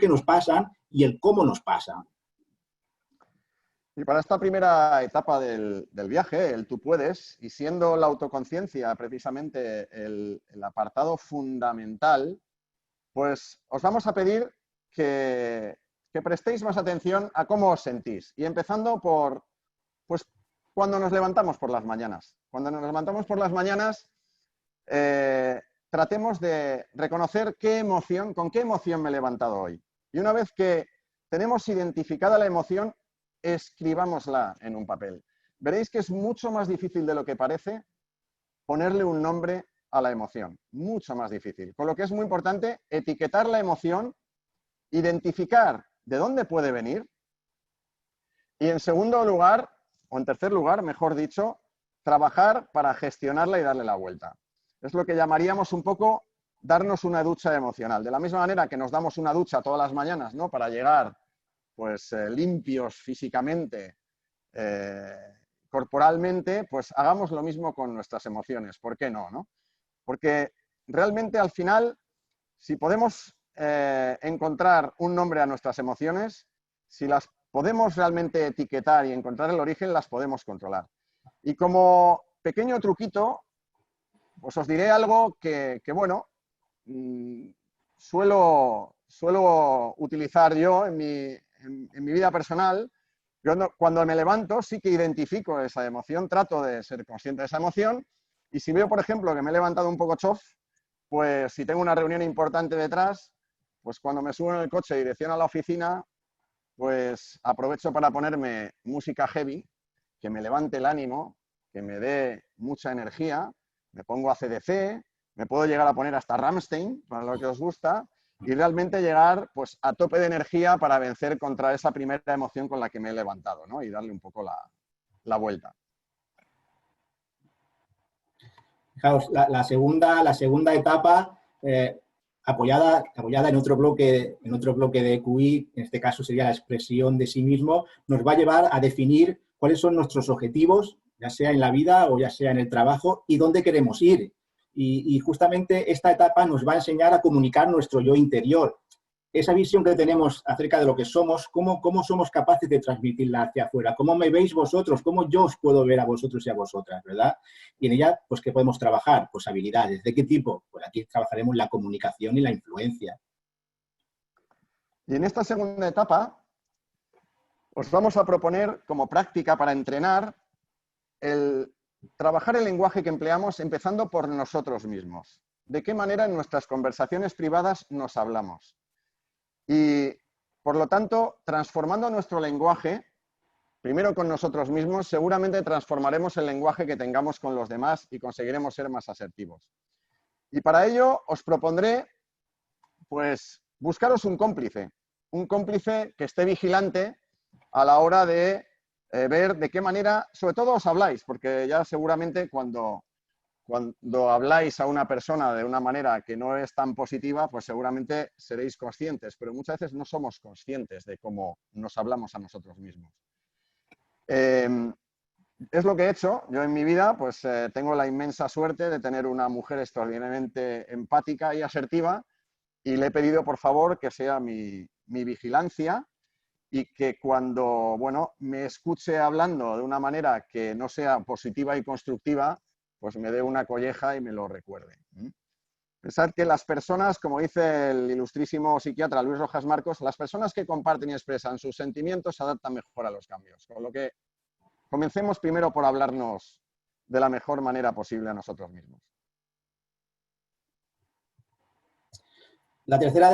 S2: que nos pasan y el cómo nos pasan.
S4: Y para esta primera etapa del viaje, el tú puedes, y siendo la autoconciencia precisamente el apartado fundamental, pues os vamos a pedir que prestéis más atención a cómo os sentís. Y empezando por, pues, cuando nos levantamos por las mañanas. Cuando nos levantamos por las mañanas, tratemos de reconocer con qué emoción me he levantado hoy. Y una vez que tenemos identificada la emoción, escribámosla en un papel. Veréis que es mucho más difícil de lo que parece ponerle un nombre a la emoción. Mucho más difícil. Con lo que es muy importante etiquetar la emoción, identificar de dónde puede venir y en segundo lugar, o en tercer lugar, mejor dicho, trabajar para gestionarla y darle la vuelta. Es lo que llamaríamos un poco darnos una ducha emocional. De la misma manera que nos damos una ducha todas las mañanas, ¿no? Para llegar pues limpios físicamente, corporalmente, pues hagamos lo mismo con nuestras emociones. ¿Por qué no, no? Porque realmente al final, si podemos encontrar un nombre a nuestras emociones, si las podemos realmente etiquetar y encontrar el origen, las podemos controlar. Y como pequeño truquito, pues os diré algo que bueno, suelo utilizar yo en mi vida personal. Yo cuando me levanto sí que identifico esa emoción, trato de ser consciente de esa emoción y si veo, por ejemplo, que me he levantado un poco chof, pues si tengo una reunión importante detrás, pues cuando me subo en el coche dirección a la oficina, pues aprovecho para ponerme música heavy, que me levante el ánimo, que me dé mucha energía, me pongo AC/DC, me puedo llegar a poner hasta Rammstein, para lo que os gusta, y realmente llegar pues, a tope de energía para vencer contra esa primera emoción con la que me he levantado, ¿no? Y darle un poco la vuelta.
S2: Fijaos, la segunda etapa, apoyada en otro bloque de EQI, en este caso sería la expresión de sí mismo, nos va a llevar a definir cuáles son nuestros objetivos, ya sea en la vida o ya sea en el trabajo, y dónde queremos ir. Y justamente esta etapa nos va a enseñar a comunicar nuestro yo interior. Esa visión que tenemos acerca de lo que somos, cómo somos capaces de transmitirla hacia afuera, cómo me veis vosotros, cómo yo os puedo ver a vosotros y a vosotras, ¿verdad? Y en ella, pues, ¿qué podemos trabajar? Pues habilidades. ¿De qué tipo? Pues aquí trabajaremos la comunicación y la influencia.
S4: Y en esta segunda etapa os vamos a proponer como práctica para entrenar el trabajar el lenguaje que empleamos empezando por nosotros mismos. ¿De qué manera en nuestras conversaciones privadas nos hablamos? Y, por lo tanto, transformando nuestro lenguaje, primero con nosotros mismos, seguramente transformaremos el lenguaje que tengamos con los demás y conseguiremos ser más asertivos. Y para ello os propondré, pues, buscaros un cómplice que esté vigilante a la hora de ver de qué manera, sobre todo os habláis, porque ya seguramente cuando habláis a una persona de una manera que no es tan positiva, pues seguramente seréis conscientes, pero muchas veces no somos conscientes de cómo nos hablamos a nosotros mismos. Es lo que he hecho. Yo en mi vida pues tengo la inmensa suerte de tener una mujer extraordinariamente empática y asertiva, y le he pedido por favor que sea mi vigilancia y que cuando me escuche hablando de una manera que no sea positiva y constructiva, pues me dé una colleja y me lo recuerde. Pensad que las personas, como dice el ilustrísimo psiquiatra Luis Rojas Marcos, las personas que comparten y expresan sus sentimientos se adaptan mejor a los cambios. Con lo que comencemos primero por hablarnos de la mejor manera posible a nosotros mismos.
S2: La tercera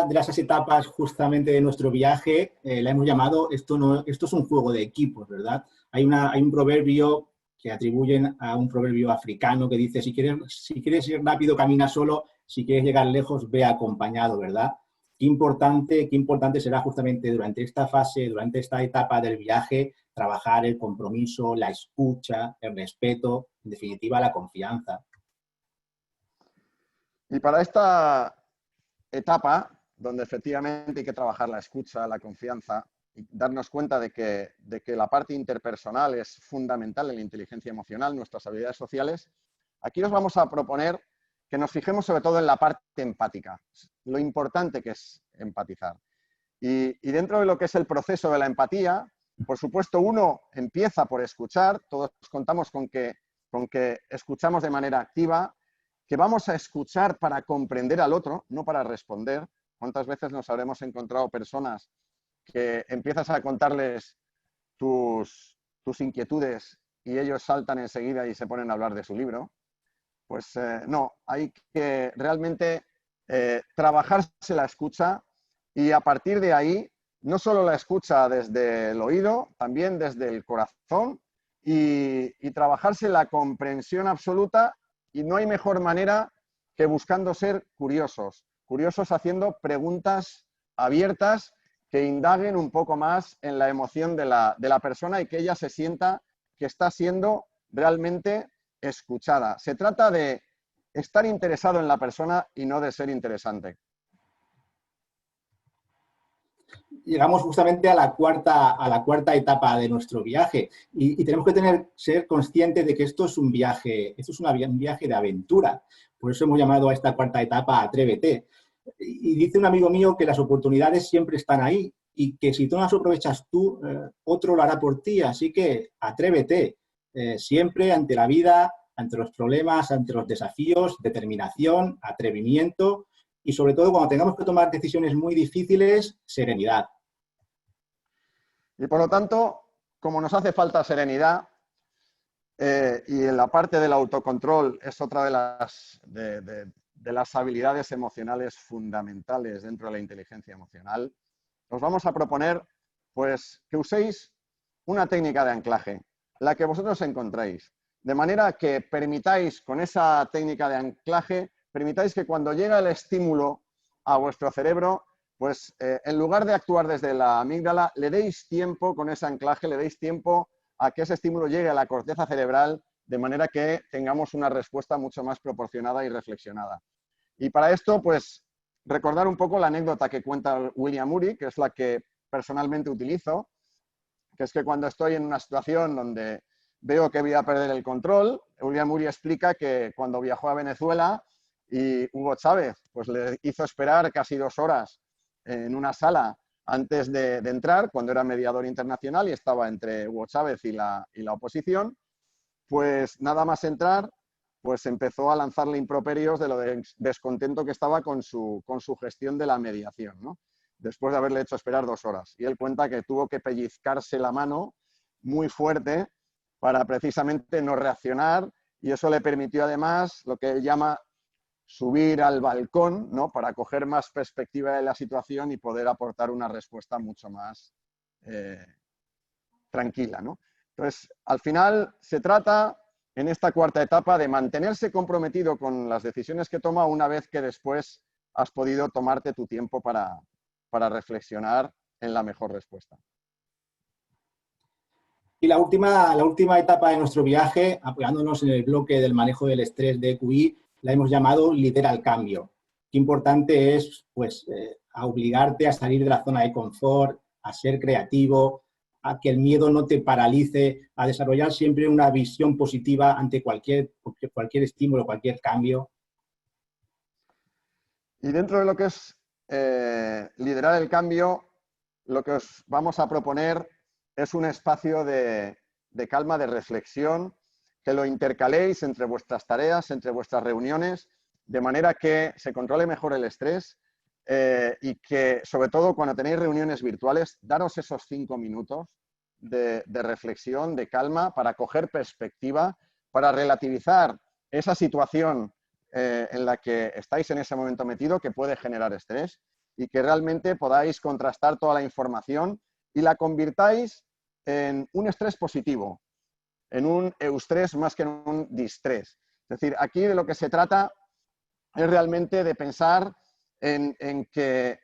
S2: de las etapas justamente de nuestro viaje la hemos llamado esto es un juego de equipos, ¿verdad? Hay un proverbio que atribuyen a un proverbio africano que dice si quieres ir rápido, camina solo, si quieres llegar lejos, ve acompañado, ¿verdad? Qué importante será justamente durante esta fase, durante esta etapa del viaje, trabajar el compromiso, la escucha, el respeto, en definitiva, la confianza.
S4: Y para esta etapa, donde efectivamente hay que trabajar la escucha, la confianza, y darnos cuenta de que la parte interpersonal es fundamental en la inteligencia emocional, nuestras habilidades sociales, aquí os vamos a proponer que nos fijemos sobre todo en la parte empática, lo importante que es empatizar. Y dentro de lo que es el proceso de la empatía, por supuesto, uno empieza por escuchar, todos contamos con que escuchamos de manera activa, que vamos a escuchar para comprender al otro, no para responder. ¿Cuántas veces nos habremos encontrado personas que empiezas a contarles tus inquietudes y ellos saltan enseguida y se ponen a hablar de su libro? Pues no, hay que realmente trabajarse la escucha y a partir de ahí, no solo la escucha desde el oído, también desde el corazón y trabajarse la comprensión absoluta. Y no hay mejor manera que buscando ser curiosos haciendo preguntas abiertas que indaguen un poco más en la emoción de la persona y que ella se sienta que está siendo realmente escuchada. Se trata de estar interesado en la persona y no de ser interesante.
S2: Llegamos justamente a la cuarta etapa de nuestro viaje y tenemos que ser conscientes de que esto es un viaje de aventura. Por eso hemos llamado a esta cuarta etapa Atrévete. Y dice un amigo mío que las oportunidades siempre están ahí y que si tú no las aprovechas tú, otro lo hará por ti. Así que atrévete. Siempre ante la vida, ante los problemas, ante los desafíos, determinación, atrevimiento. Y sobre todo, cuando tengamos que tomar decisiones muy difíciles, serenidad.
S4: Y por lo tanto, como nos hace falta serenidad, y en la parte del autocontrol es otra de las habilidades emocionales fundamentales dentro de la inteligencia emocional, os vamos a proponer pues, que uséis una técnica de anclaje, la que vosotros encontréis, de manera que permitáis con esa técnica de anclaje permitáis que cuando llega el estímulo a vuestro cerebro, pues en lugar de actuar desde la amígdala, le deis tiempo con ese anclaje, le deis tiempo a que ese estímulo llegue a la corteza cerebral de manera que tengamos una respuesta mucho más proporcionada y reflexionada. Y para esto, pues, recordar un poco la anécdota que cuenta William Ury, que es la que personalmente utilizo, que es que cuando estoy en una situación donde veo que voy a perder el control, William Ury explica que cuando viajó a Venezuela y Hugo Chávez pues le hizo esperar casi 2 horas en una sala antes de entrar, cuando era mediador internacional y estaba entre Hugo Chávez y la oposición, pues nada más entrar, pues empezó a lanzarle improperios de lo descontento que estaba con su gestión de la mediación, ¿no? Después de haberle hecho esperar 2 horas. Y él cuenta que tuvo que pellizcarse la mano muy fuerte para precisamente no reaccionar, y eso le permitió además lo que él llama subir al balcón, ¿no? Para coger más perspectiva de la situación y poder aportar una respuesta mucho más tranquila, ¿no? Entonces, al final se trata, en esta cuarta etapa, de mantenerse comprometido con las decisiones que toma una vez que después has podido tomarte tu tiempo para reflexionar en la mejor respuesta.
S2: Y la última etapa de nuestro viaje, apoyándonos en el bloque del manejo del estrés de EQI, la hemos llamado lidera el cambio. Qué importante es, pues, a obligarte a salir de la zona de confort, a ser creativo, a que el miedo no te paralice, a desarrollar siempre una visión positiva ante cualquier estímulo, cualquier cambio.
S4: Y dentro de lo que es liderar el cambio, lo que os vamos a proponer es un espacio de calma, de reflexión, que lo intercaléis entre vuestras tareas, entre vuestras reuniones, de manera que se controle mejor el estrés y que, sobre todo, cuando tenéis reuniones virtuales, daros esos 5 minutos de reflexión, de calma, para coger perspectiva, para relativizar esa situación en la que estáis en ese momento metido, que puede generar estrés, y que realmente podáis contrastar toda la información y la convirtáis en un estrés positivo, en un eustrés más que en un distrés. Es decir, aquí de lo que se trata es realmente de pensar en que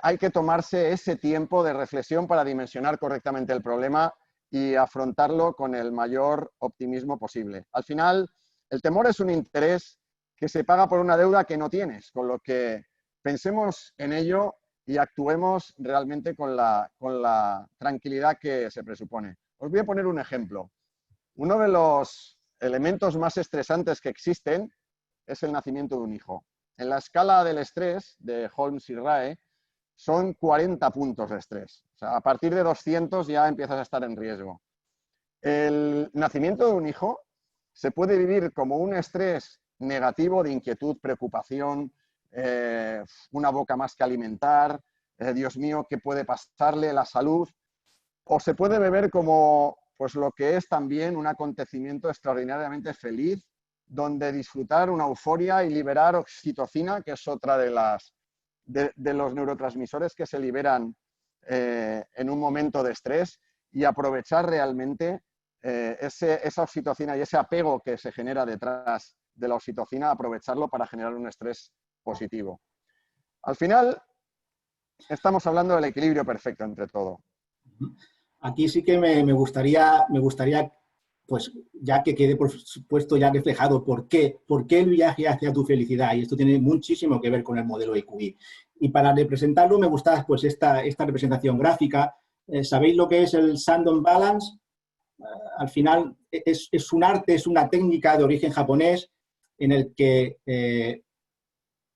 S4: hay que tomarse ese tiempo de reflexión para dimensionar correctamente el problema y afrontarlo con el mayor optimismo posible. Al final, el temor es un interés que se paga por una deuda que no tienes, con lo que pensemos en ello y actuemos realmente con la tranquilidad que se presupone. Os voy a poner un ejemplo. Uno de los elementos más estresantes que existen es el nacimiento de un hijo. En la escala del estrés de Holmes y Rae son 40 puntos de estrés. O sea, a partir de 200 ya empiezas a estar en riesgo. El nacimiento de un hijo se puede vivir como un estrés negativo de inquietud, preocupación, una boca más que alimentar, Dios mío, ¿qué puede pasarle? La salud. O se puede beber como pues, lo que es también un acontecimiento extraordinariamente feliz, donde disfrutar una euforia y liberar oxitocina, que es otra de los neurotransmisores que se liberan en un momento de estrés, y aprovechar realmente esa oxitocina y ese apego que se genera detrás de la oxitocina, aprovecharlo para generar un estrés positivo. Al final, estamos hablando del equilibrio perfecto entre todo.
S2: Aquí sí que me gustaría, pues ya que quede por supuesto ya reflejado por qué el viaje hacia tu felicidad, y esto tiene muchísimo que ver con el modelo EQI. Y para representarlo me gusta pues esta representación gráfica. ¿Sabéis lo que es el Shandong Balance? Al final es un arte, es una técnica de origen japonés en el que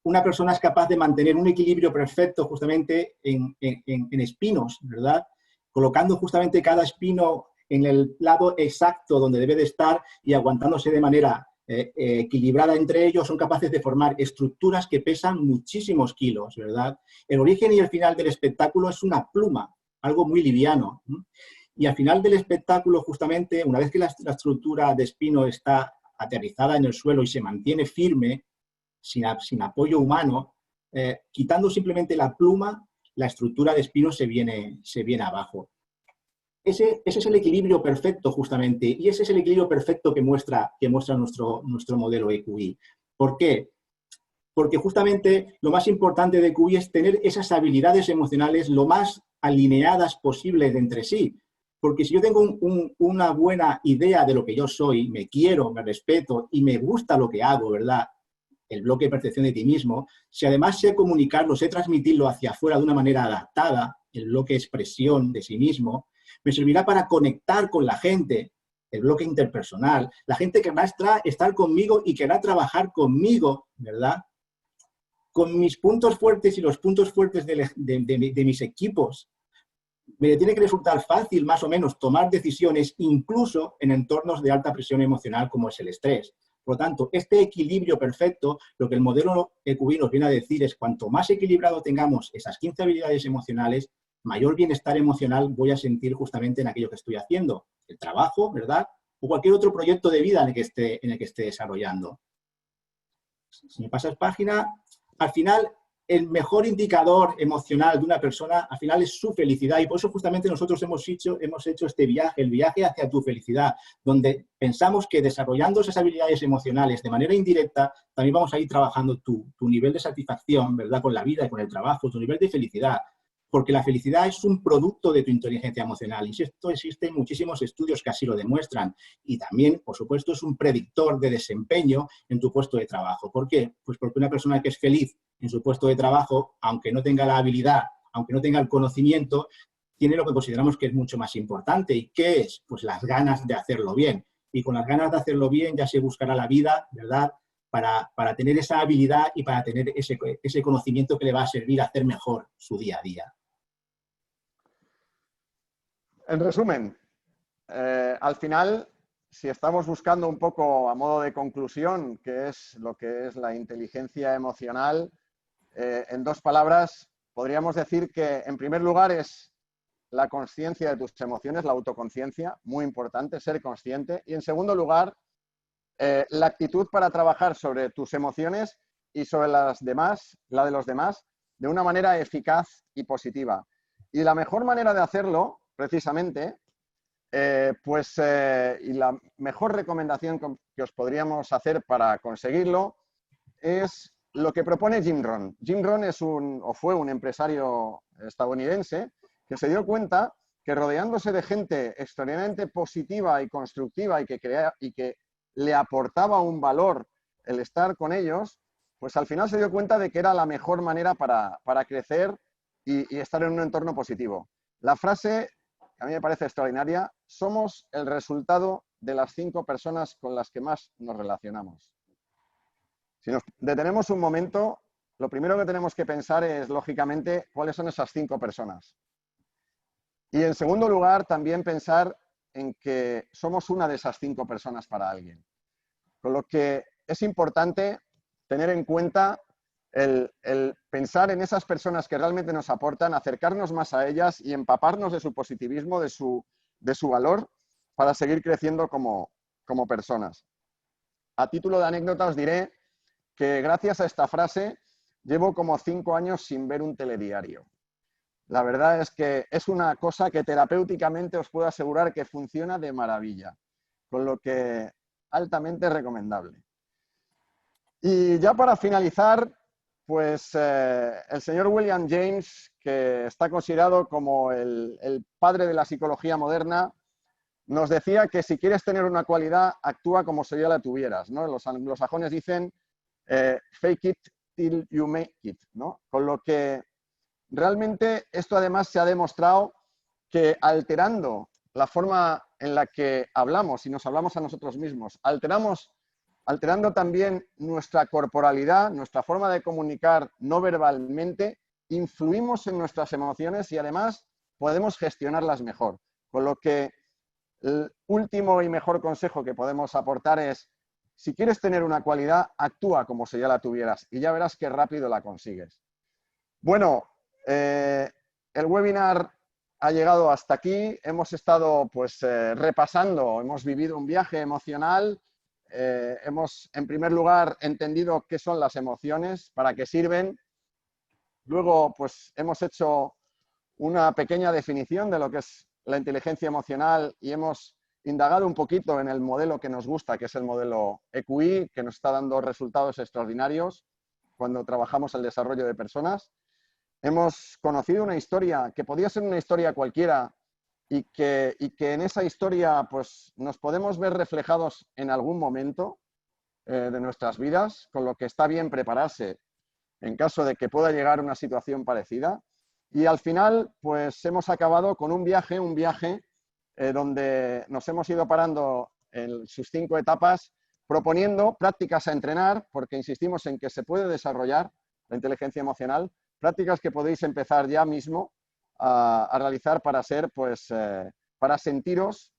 S2: una persona es capaz de mantener un equilibrio perfecto justamente en espinos, ¿verdad? Colocando justamente cada espino en el lado exacto donde debe de estar y aguantándose de manera equilibrada entre ellos, son capaces de formar estructuras que pesan muchísimos kilos, ¿verdad? El origen y el final del espectáculo es una pluma, algo muy liviano. Y al final del espectáculo, justamente, una vez que la estructura de espino está aterrizada en el suelo y se mantiene firme, sin apoyo humano, quitando simplemente la pluma, la estructura de espino se viene abajo. Ese es el equilibrio perfecto, justamente, y ese es el equilibrio perfecto que muestra nuestro modelo EQI. ¿Por qué? Porque justamente lo más importante de EQI es tener esas habilidades emocionales lo más alineadas posibles entre sí. Porque si yo tengo una buena idea de lo que yo soy, me quiero, me respeto y me gusta lo que hago, ¿verdad? El bloque de percepción de ti mismo, si además sé comunicarlo, sé transmitirlo hacia afuera de una manera adaptada, el bloque de expresión de sí mismo, me servirá para conectar con la gente, el bloque interpersonal. La gente querrá estar conmigo y querrá trabajar conmigo, ¿verdad? Con mis puntos fuertes y los puntos fuertes de mis equipos. Me tiene que resultar fácil, más o menos, tomar decisiones, incluso en entornos de alta presión emocional como es el estrés. Por lo tanto, este equilibrio perfecto, lo que el modelo EQI nos viene a decir es cuanto más equilibrado tengamos esas 15 habilidades emocionales, mayor bienestar emocional voy a sentir justamente en aquello que estoy haciendo, el trabajo, ¿verdad? O cualquier otro proyecto de vida en el que esté desarrollando. Si me pasas página, al final el mejor indicador emocional de una persona al final es su felicidad, y por eso justamente nosotros hemos hecho este viaje, el viaje hacia tu felicidad, donde pensamos que desarrollando esas habilidades emocionales de manera indirecta también vamos a ir trabajando tu nivel de satisfacción, ¿verdad?, con la vida y con el trabajo, tu nivel de felicidad, porque la felicidad es un producto de tu inteligencia emocional. Y esto existen muchísimos estudios que así lo demuestran. Y también, por supuesto, es un predictor de desempeño en tu puesto de trabajo. ¿Por qué? Pues porque una persona que es feliz en su puesto de trabajo, aunque no tenga la habilidad, aunque no tenga el conocimiento, tiene lo que consideramos que es mucho más importante. ¿Y qué es? Pues las ganas de hacerlo bien. Y con las ganas de hacerlo bien ya se buscará la vida, ¿verdad?, para tener esa habilidad y para tener ese conocimiento que le va a servir a hacer mejor su día a día.
S4: En resumen, al final, si estamos buscando un poco a modo de conclusión qué es lo que es la inteligencia emocional, en dos palabras, podríamos decir que en primer lugar es la consciencia de tus emociones, la autoconciencia, muy importante, ser consciente. Y en segundo lugar, la actitud para trabajar sobre tus emociones y sobre las demás, la de los demás, de una manera eficaz y positiva. Y la mejor manera de hacerlo, precisamente, y la mejor recomendación que os podríamos hacer para conseguirlo es lo que propone Jim Rohn. Jim Rohn fue un empresario estadounidense que se dio cuenta que rodeándose de gente extraordinariamente positiva y constructiva y que le aportaba un valor el estar con ellos, pues al final se dio cuenta de que era la mejor manera para crecer y estar en un entorno positivo. La frase, que a mí me parece extraordinaria: somos el resultado de las 5 personas con las que más nos relacionamos. Si nos detenemos un momento, lo primero que tenemos que pensar es, lógicamente, cuáles son esas 5 personas. Y en segundo lugar, también pensar en que somos una de esas 5 personas para alguien. Con lo que es importante tener en cuenta el pensar en esas personas que realmente nos aportan, acercarnos más a ellas y empaparnos de su positivismo, de su valor, para seguir creciendo como personas. A título de anécdota os diré que gracias a esta frase llevo como 5 años sin ver un telediario. La verdad es que es una cosa que terapéuticamente os puedo asegurar que funciona de maravilla, con lo que altamente recomendable. Y ya para finalizar, pues el señor William James, que está considerado como el padre de la psicología moderna, nos decía que si quieres tener una cualidad, actúa como si ya la tuvieras, ¿no? Los anglosajones dicen fake it till you make it, ¿no? Con lo que realmente esto además se ha demostrado que alterando la forma en la que hablamos y nos hablamos a nosotros mismos, alterando también nuestra corporalidad, nuestra forma de comunicar no verbalmente, influimos en nuestras emociones y además podemos gestionarlas mejor. Con lo que el último y mejor consejo que podemos aportar es: si quieres tener una cualidad, actúa como si ya la tuvieras y ya verás qué rápido la consigues. Bueno, el webinar ha llegado hasta aquí. Hemos estado repasando, hemos vivido un viaje emocional. Hemos, en primer lugar, entendido qué son las emociones, para qué sirven. Luego, pues hemos hecho una pequeña definición de lo que es la inteligencia emocional y hemos indagado un poquito en el modelo que nos gusta, que es el modelo EQI, que nos está dando resultados extraordinarios cuando trabajamos el desarrollo de personas. Hemos conocido una historia que podía ser una historia cualquiera y que en esa historia pues, nos podemos ver reflejados en algún momento de nuestras vidas, con lo que está bien prepararse en caso de que pueda llegar una situación parecida. Y al final, pues hemos acabado con un viaje donde nos hemos ido parando en sus 5 etapas, proponiendo prácticas a entrenar, porque insistimos en que se puede desarrollar la inteligencia emocional, prácticas que podéis empezar ya mismo a realizar para sentiros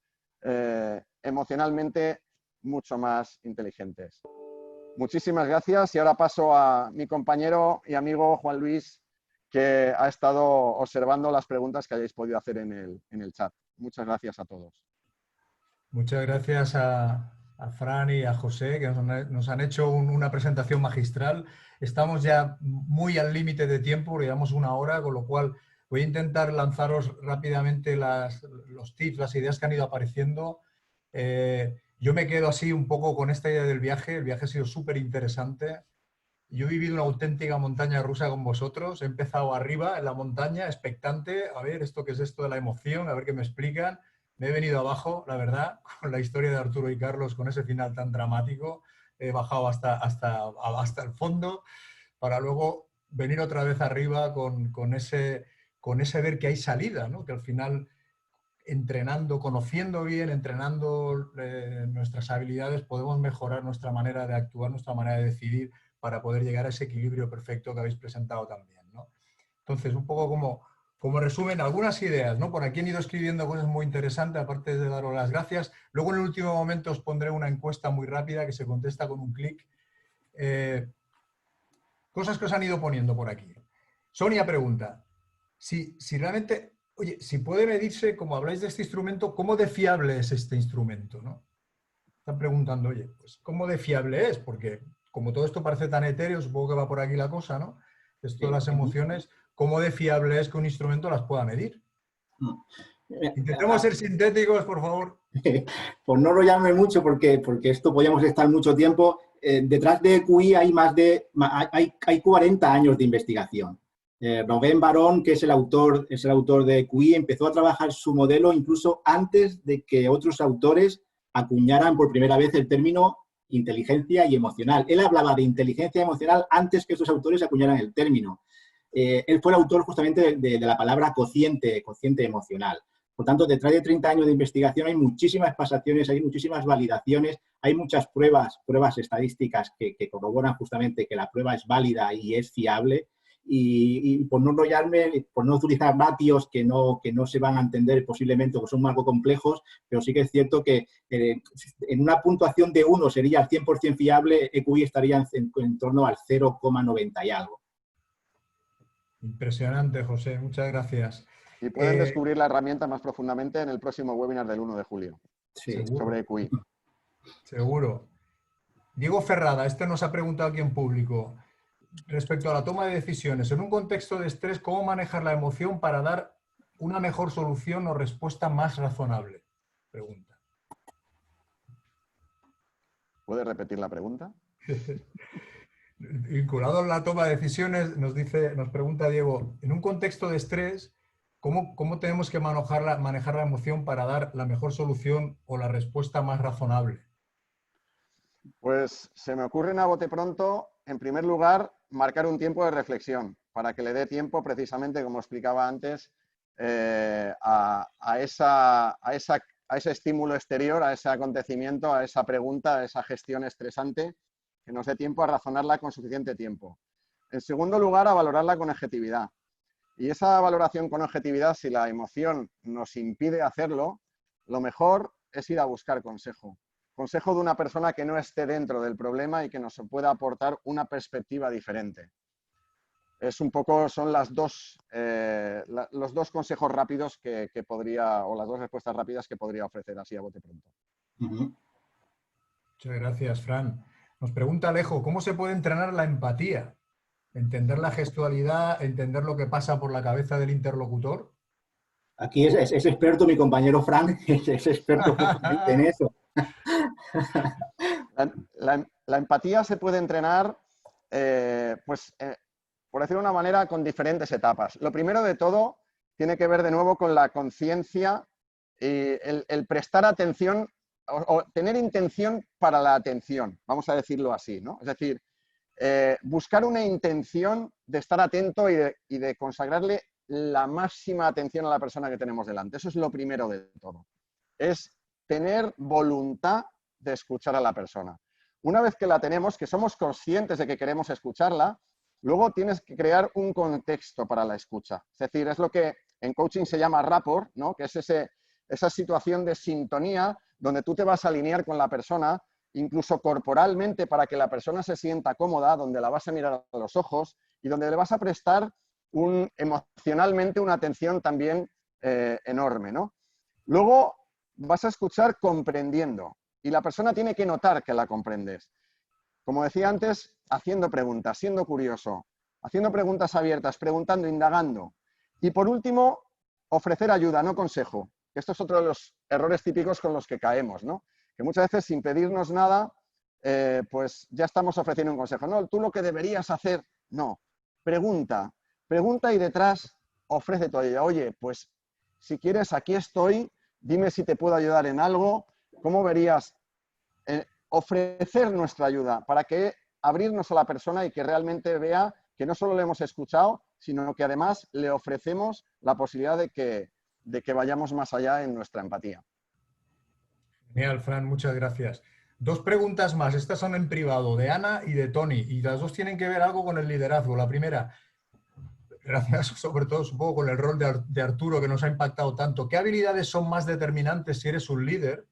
S4: emocionalmente mucho más inteligentes. Muchísimas gracias y ahora paso a mi compañero y amigo Juan Luis, que ha estado observando las preguntas que hayáis podido hacer en el chat. Muchas gracias a todos.
S1: Muchas gracias a a Fran y a José, que nos han hecho una presentación magistral. Estamos ya muy al límite de tiempo, llevamos 1 hora, con lo cual voy a intentar lanzaros rápidamente los tips, las ideas que han ido apareciendo. Yo me quedo así un poco con esta idea del viaje. El viaje ha sido súper interesante. Yo he vivido una auténtica montaña rusa con vosotros. He empezado arriba, en la montaña, expectante. A ver, ¿esto qué es esto de la emoción? A ver qué me explican. Me he venido abajo, la verdad, con la historia de Arturo y Carlos, con ese final tan dramático. He bajado hasta el fondo para luego venir otra vez arriba con ese ver que hay salida, ¿no? Que al final, entrenando, conociendo bien, entrenando nuestras habilidades, podemos mejorar nuestra manera de actuar, nuestra manera de decidir para poder llegar a ese equilibrio perfecto que habéis presentado también, ¿no? Entonces, un poco como resumen, algunas ideas, ¿no? Por aquí han ido escribiendo cosas muy interesantes, aparte de daros las gracias. Luego, en el último momento, os pondré una encuesta muy rápida que se contesta con un clic. Cosas que os han ido poniendo por aquí. Sonia pregunta, si realmente, oye, si puede medirse, como habláis de este instrumento, ¿cómo de fiable es este instrumento, ¿no? Están preguntando, oye, pues ¿cómo de fiable es? Porque como todo esto parece tan etéreo, supongo que va por aquí la cosa, ¿no? Esto de las emociones, ¿cómo de fiable es que un instrumento las pueda medir? Intentemos ser sintéticos, por favor.
S2: Pues no lo llame mucho porque esto podríamos estar mucho tiempo. Detrás de QI hay 40 años de investigación. Robin Baron, que es el autor de QI, empezó a trabajar su modelo incluso antes de que otros autores acuñaran por primera vez el término inteligencia y emocional. Él hablaba de inteligencia emocional antes que estos autores acuñaran el término. Él fue el autor justamente de la palabra cociente emocional. Por tanto, detrás de 30 años de investigación hay muchísimas pasaciones, hay muchísimas validaciones, hay muchas pruebas estadísticas que corroboran justamente que la prueba es válida y es fiable. Y por no enrollarme, por no utilizar ratios que no se van a entender posiblemente o que son algo complejos, pero sí que es cierto que en una puntuación de 1 sería al 100% fiable, EQI estaría en torno al 0,90 y algo.
S1: Impresionante, José. Muchas gracias.
S4: Y pueden descubrir la herramienta más profundamente en el próximo webinar del 1 de julio.
S2: Sí.
S1: Seguro.
S4: Sobre QI.
S1: Seguro. Diego Ferrada, este nos ha preguntado aquí en público. Respecto a la toma de decisiones, en un contexto de estrés, ¿cómo manejar la emoción para dar una mejor solución o respuesta más razonable? Pregunta.
S4: ¿Puede repetir la pregunta?
S1: Vinculado a la toma de decisiones, nos pregunta Diego, en un contexto de estrés, ¿cómo tenemos que manejar la emoción para dar la mejor solución o la respuesta más razonable?
S4: Pues se me ocurren a bote pronto, en primer lugar, marcar un tiempo de reflexión para que le dé tiempo precisamente, como explicaba antes, a ese estímulo exterior, a ese acontecimiento, a esa pregunta, a esa gestión estresante, que nos dé tiempo a razonarla con suficiente tiempo. En segundo lugar, a valorarla con objetividad. Y esa valoración con objetividad, si la emoción nos impide hacerlo, lo mejor es ir a buscar consejo. Consejo de una persona que no esté dentro del problema y que nos pueda aportar una perspectiva diferente. Es un poco, son los dos consejos rápidos que podría, o las dos respuestas rápidas que podría ofrecer así a bote pronto.
S1: Muchas gracias, Fran. Nos pregunta Alejo, ¿cómo se puede entrenar la empatía? ¿Entender la gestualidad, entender lo que pasa por la cabeza del interlocutor?
S2: Aquí es experto mi compañero Fran, es experto justamente en eso.
S4: La empatía se puede entrenar, por decirlo de una manera, con diferentes etapas. Lo primero de todo tiene que ver de nuevo con la conciencia y el prestar atención o tener intención para la atención, vamos a decirlo así, ¿no? Es decir, buscar una intención de estar atento y de consagrarle la máxima atención a la persona que tenemos delante. Eso es lo primero de todo. Es tener voluntad de escuchar a la persona. Una vez que la tenemos, que somos conscientes de que queremos escucharla, luego tienes que crear un contexto para la escucha. Es decir, es lo que en coaching se llama rapport, ¿no? Que es esa situación de sintonía donde tú te vas a alinear con la persona, incluso corporalmente, para que la persona se sienta cómoda, donde la vas a mirar a los ojos y donde le vas a prestar emocionalmente una atención también enorme, ¿no? Luego vas a escuchar comprendiendo. y la persona tiene que notar que la comprendes. Como decía antes, haciendo preguntas, siendo curioso, haciendo preguntas abiertas, preguntando, indagando. Y por último, ofrecer ayuda, no consejo. Esto es otro de los errores típicos con los que caemos, ¿no? Que muchas veces sin pedirnos nada, pues ya estamos ofreciendo un consejo. No, tú lo que deberías hacer, no. Pregunta y detrás ofrece tu ayuda. Oye, pues si quieres, aquí estoy, dime si te puedo ayudar en algo. ¿Cómo verías ofrecer nuestra ayuda para que abrirnos a la persona y que realmente vea que no solo le hemos escuchado, sino que además le ofrecemos la posibilidad de que vayamos más allá en nuestra empatía?
S1: Genial, Fran, muchas gracias. Dos preguntas más, estas son en privado, de Ana y de Tony, y las dos tienen que ver algo con el liderazgo. La primera, gracias sobre todo, supongo, con el rol de Arturo que nos ha impactado tanto. ¿Qué habilidades son más determinantes si eres un líder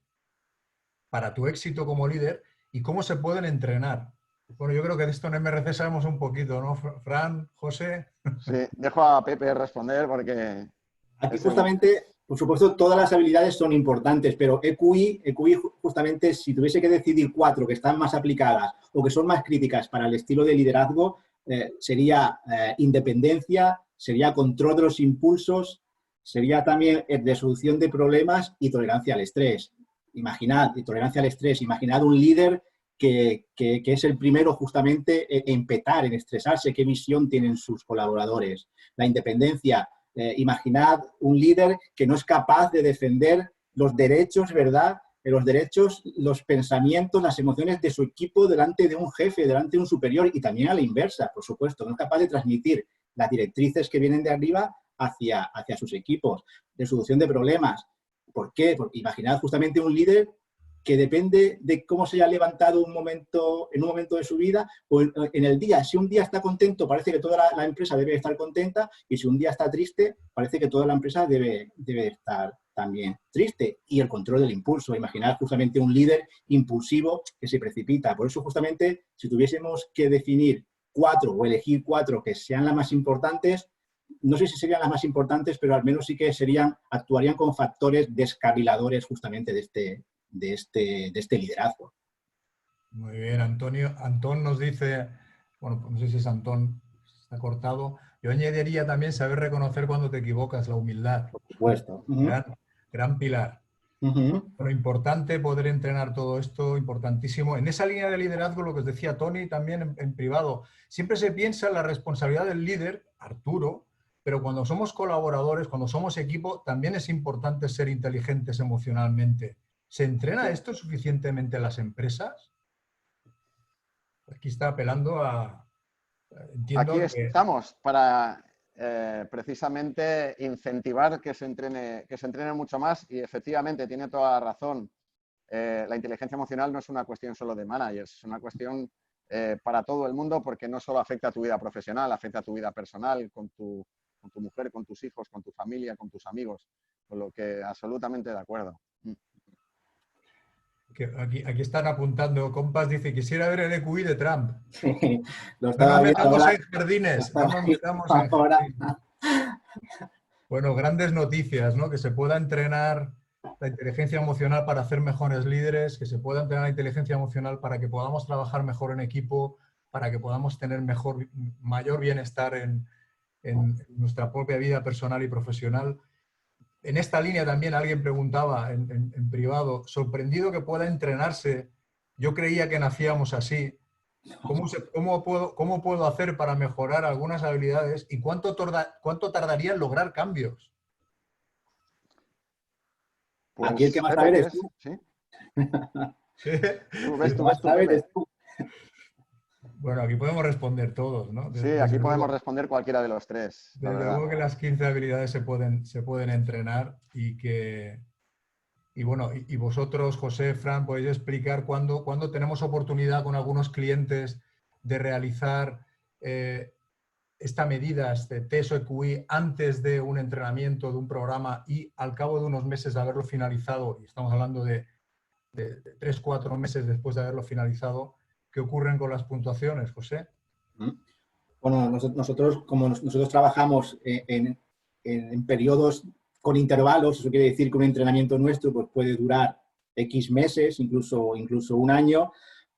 S1: para tu éxito como líder y cómo se pueden entrenar? Bueno, yo creo que de esto en MRC sabemos un poquito, ¿no? Fran, José.
S4: Sí, dejo a Pepe responder porque...
S2: Aquí justamente, por supuesto, todas las habilidades son importantes, pero EQI justamente, si tuviese que decidir 4 que están más aplicadas o que son más críticas para el estilo de liderazgo, sería independencia, sería control de los impulsos, sería también resolución de problemas y tolerancia al estrés. Imaginad un líder que es el primero justamente en petar, en estresarse, qué visión tienen sus colaboradores. La independencia, imaginad un líder que no es capaz de defender los derechos, ¿verdad? Los derechos, los pensamientos, las emociones de su equipo delante de un jefe, delante de un superior y también a la inversa, por supuesto. No es capaz de transmitir las directrices que vienen de arriba hacia sus equipos. Resolución de problemas. ¿Por qué? Porque imaginad justamente un líder que depende de cómo se haya levantado en un momento de su vida o en el día. Si un día está contento, parece que toda la empresa debe estar contenta, y si un día está triste, parece que toda la empresa debe estar también triste. Y el control del impulso. Imaginar justamente un líder impulsivo que se precipita. Por eso justamente, si tuviésemos que definir 4 o elegir 4 que sean las más importantes, no sé si serían las más importantes, pero al menos sí que actuarían como factores descarriladores justamente de este liderazgo.
S1: Muy bien, Antonio. Antón nos dice, bueno, no sé si es Antón, está cortado. Yo añadiría también saber reconocer cuando te equivocas, la humildad.
S2: Por supuesto.
S1: Gran pilar. Pero importante poder entrenar todo esto, importantísimo. En esa línea de liderazgo, lo que os decía Tony también en privado, siempre se piensa en la responsabilidad del líder, Arturo, pero cuando somos colaboradores, cuando somos equipo, también es importante ser inteligentes emocionalmente. ¿Se entrena esto suficientemente en las empresas? Aquí está apelando a... Entiendo
S4: Aquí
S1: que...
S4: estamos para precisamente incentivar que se entrene mucho más, y efectivamente tiene toda la razón. La inteligencia emocional no es una cuestión solo de managers, es una cuestión para todo el mundo, porque no solo afecta a tu vida profesional, afecta a tu vida personal, con tu mujer, con tus hijos, con tu familia, con tus amigos, con lo que absolutamente de acuerdo.
S1: Aquí están apuntando, Compas dice, quisiera ver el EQI de Trump.
S2: Lo
S1: No
S2: estaba
S1: nos
S2: viendo
S1: metamos
S2: ahora.
S1: en jardines, no nos metamos en
S2: Ahora.
S1: jardines. Bueno, grandes noticias, ¿no? Que se pueda entrenar la inteligencia emocional para hacer mejores líderes, que se pueda entrenar la inteligencia emocional para que podamos trabajar mejor en equipo, para que podamos tener mayor bienestar en nuestra propia vida personal y profesional. En esta línea también alguien preguntaba en privado, sorprendido que pueda entrenarse, yo creía que nacíamos así. ¿Cómo puedo hacer para mejorar algunas habilidades y cuánto tardaría en lograr cambios?
S4: Pues,
S2: aquí el que más
S4: Pepe,
S2: sabe eres
S4: ¿quieres?
S2: tú.
S4: ¿Sí?
S1: ¿Sí?
S4: Ves
S2: El que
S4: tú,
S2: más sabe
S4: Pepe.
S2: eres tú.
S1: Bueno, aquí podemos responder todos, ¿no?
S4: Sí, aquí podemos responder cualquiera de los tres, la
S1: Desde
S4: verdad.
S1: luego que las 15 habilidades se pueden entrenar y bueno, y vosotros, José, Fran, podéis explicar cuándo tenemos oportunidad con algunos clientes de realizar esta medida, este test o EQI, antes de un entrenamiento, de un programa, y al cabo de unos meses de haberlo finalizado, y estamos hablando de 3-4 meses después de haberlo finalizado, ¿qué ocurren con las puntuaciones, José?
S2: Bueno, nosotros trabajamos en periodos con intervalos, eso quiere decir que un entrenamiento nuestro pues, puede durar X meses, incluso un año,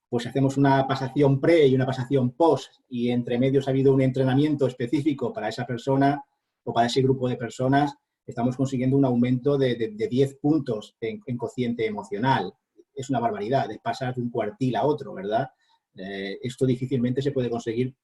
S2: pues hacemos una pasación pre y una pasación post y entre medios ha habido un entrenamiento específico para esa persona o para ese grupo de personas, estamos consiguiendo un aumento de 10 puntos en cociente emocional. Es una barbaridad, es pasar de un cuartil a otro, ¿verdad? Esto difícilmente se puede conseguir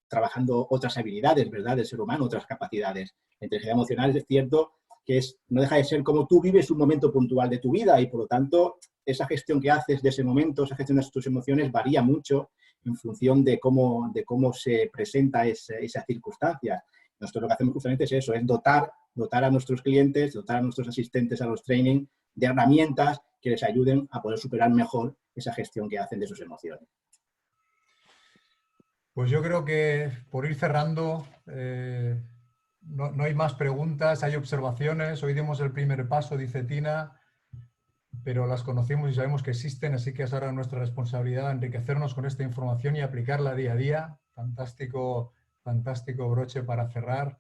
S2: trabajando otras habilidades, ¿verdad?, del ser humano, otras capacidades. La inteligencia emocional es cierto que no deja de ser como tú vives un momento puntual de tu vida y, por lo tanto, esa gestión que haces de ese momento, esa gestión de tus emociones varía mucho en función de cómo se presenta esa circunstancia. Nosotros lo que hacemos justamente es eso, es dotar a nuestros clientes, dotar a nuestros asistentes a los training de herramientas que les ayuden a poder superar mejor esa gestión que hacen de sus emociones.
S1: Pues yo creo que por ir cerrando, no hay más preguntas, hay observaciones. Hoy dimos el primer paso, dice Tina, pero las conocemos y sabemos que existen, así que es ahora nuestra responsabilidad enriquecernos con esta información y aplicarla día a día. Fantástico, fantástico broche para cerrar.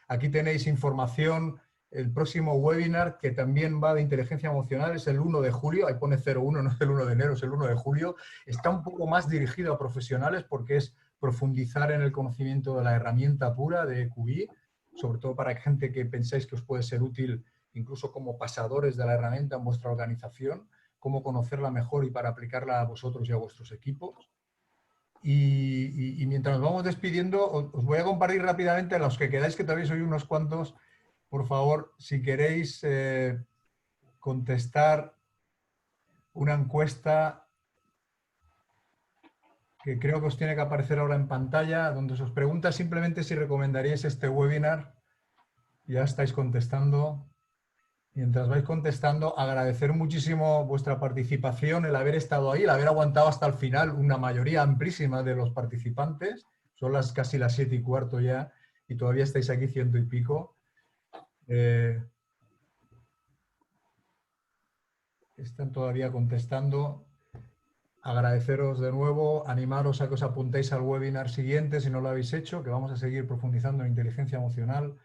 S1: Aquí tenéis información. El próximo webinar, que también va de inteligencia emocional, es el 1 de julio. Ahí pone 01, no es el 1 de enero, es el 1 de julio. Está un poco más dirigido a profesionales porque es profundizar en el conocimiento de la herramienta pura de QI, sobre todo para gente que pensáis que os puede ser útil incluso como pasadores de la herramienta en vuestra organización, cómo conocerla mejor y para aplicarla a vosotros y a vuestros equipos. Y mientras nos vamos despidiendo, os voy a compartir rápidamente, a los que quedáis, que todavía sois unos cuantos, por favor, si queréis contestar una encuesta que creo que os tiene que aparecer ahora en pantalla, donde se os pregunta simplemente si recomendaríais este webinar. Ya estáis contestando. Mientras vais contestando, agradecer muchísimo vuestra participación, el haber estado ahí, el haber aguantado hasta el final, una mayoría amplísima de los participantes. Son casi las 7:15 ya y todavía estáis aquí 100 y pico. Están todavía contestando. Agradeceros de nuevo, animaros a que os apuntéis al webinar siguiente si no lo habéis hecho, que vamos a seguir profundizando en inteligencia emocional.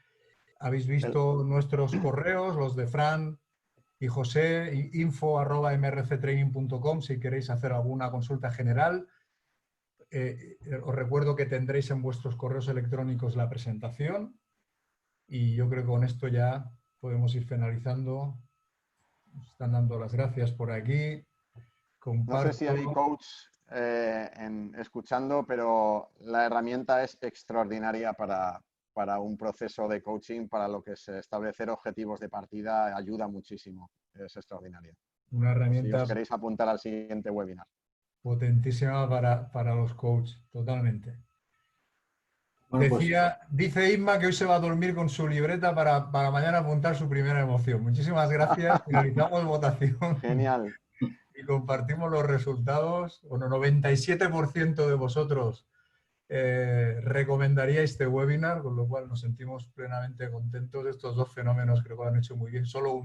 S1: Habéis visto nuestros correos, los de Fran y José, info@mrctraining.com si queréis hacer alguna consulta general. Os recuerdo que tendréis en vuestros correos electrónicos la presentación y yo creo que con esto ya podemos ir finalizando. Nos están dando las gracias por aquí.
S4: No sé si hay coach escuchando, pero la herramienta es extraordinaria para un proceso de coaching, para lo que es establecer objetivos de partida, ayuda muchísimo. Es extraordinaria.
S1: Una herramienta
S4: Si os queréis apuntar al siguiente webinar.
S1: potentísima para los coaches, totalmente.
S2: Bueno, pues,
S1: Dice Isma que hoy se va a dormir con su libreta para mañana apuntar su primera emoción. Muchísimas gracias. Finalizamos votación.
S4: Genial.
S1: Y compartimos los resultados. Bueno, 97% de vosotros recomendaría este webinar, con lo cual nos sentimos plenamente contentos. Estos dos fenómenos creo que lo han hecho muy bien. Solo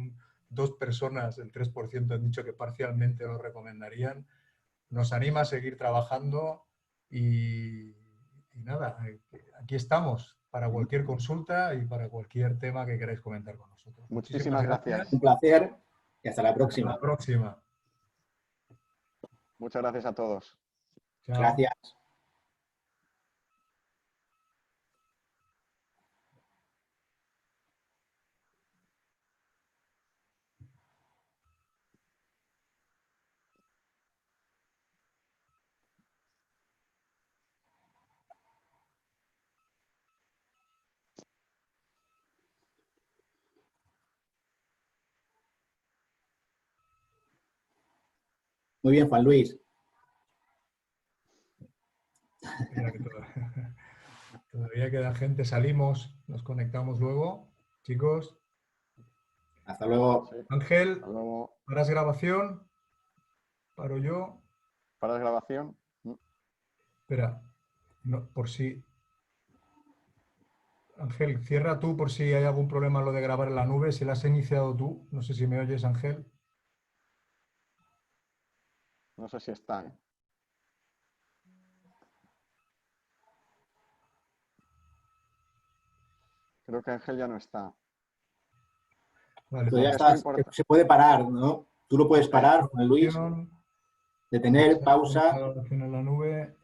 S1: 2 personas, el 3%, han dicho que parcialmente lo recomendarían. Nos anima a seguir trabajando y nada, aquí estamos para cualquier consulta y para cualquier tema que queráis comentar con nosotros.
S4: Muchísimas gracias.
S2: un placer y hasta la
S1: Hasta
S2: próxima.
S1: la próxima.
S4: Muchas gracias a todos.
S1: Chao.
S2: Gracias. Muy bien, Juan Luis.
S1: Mira que todavía queda gente. Salimos, nos conectamos luego. Chicos.
S2: Hasta luego.
S4: Sí.
S1: Ángel,
S4: Hasta luego.
S1: ¿paras grabación? ¿Paro yo?
S4: ¿Paras grabación?
S1: Espera, no, por si... Ángel, cierra tú por si hay algún problema en lo de grabar en la nube, si la has iniciado tú. No sé si me oyes, Ángel.
S4: No sé si está. Creo que Ángel ya no está.
S1: Vale,
S2: Entonces ya
S4: Eso
S2: está,
S4: es importante.
S2: se puede parar, ¿no? Tú lo puedes parar, Juan Luis,
S1: Grabación,
S2: detener, pausa.
S1: grabación en la nube.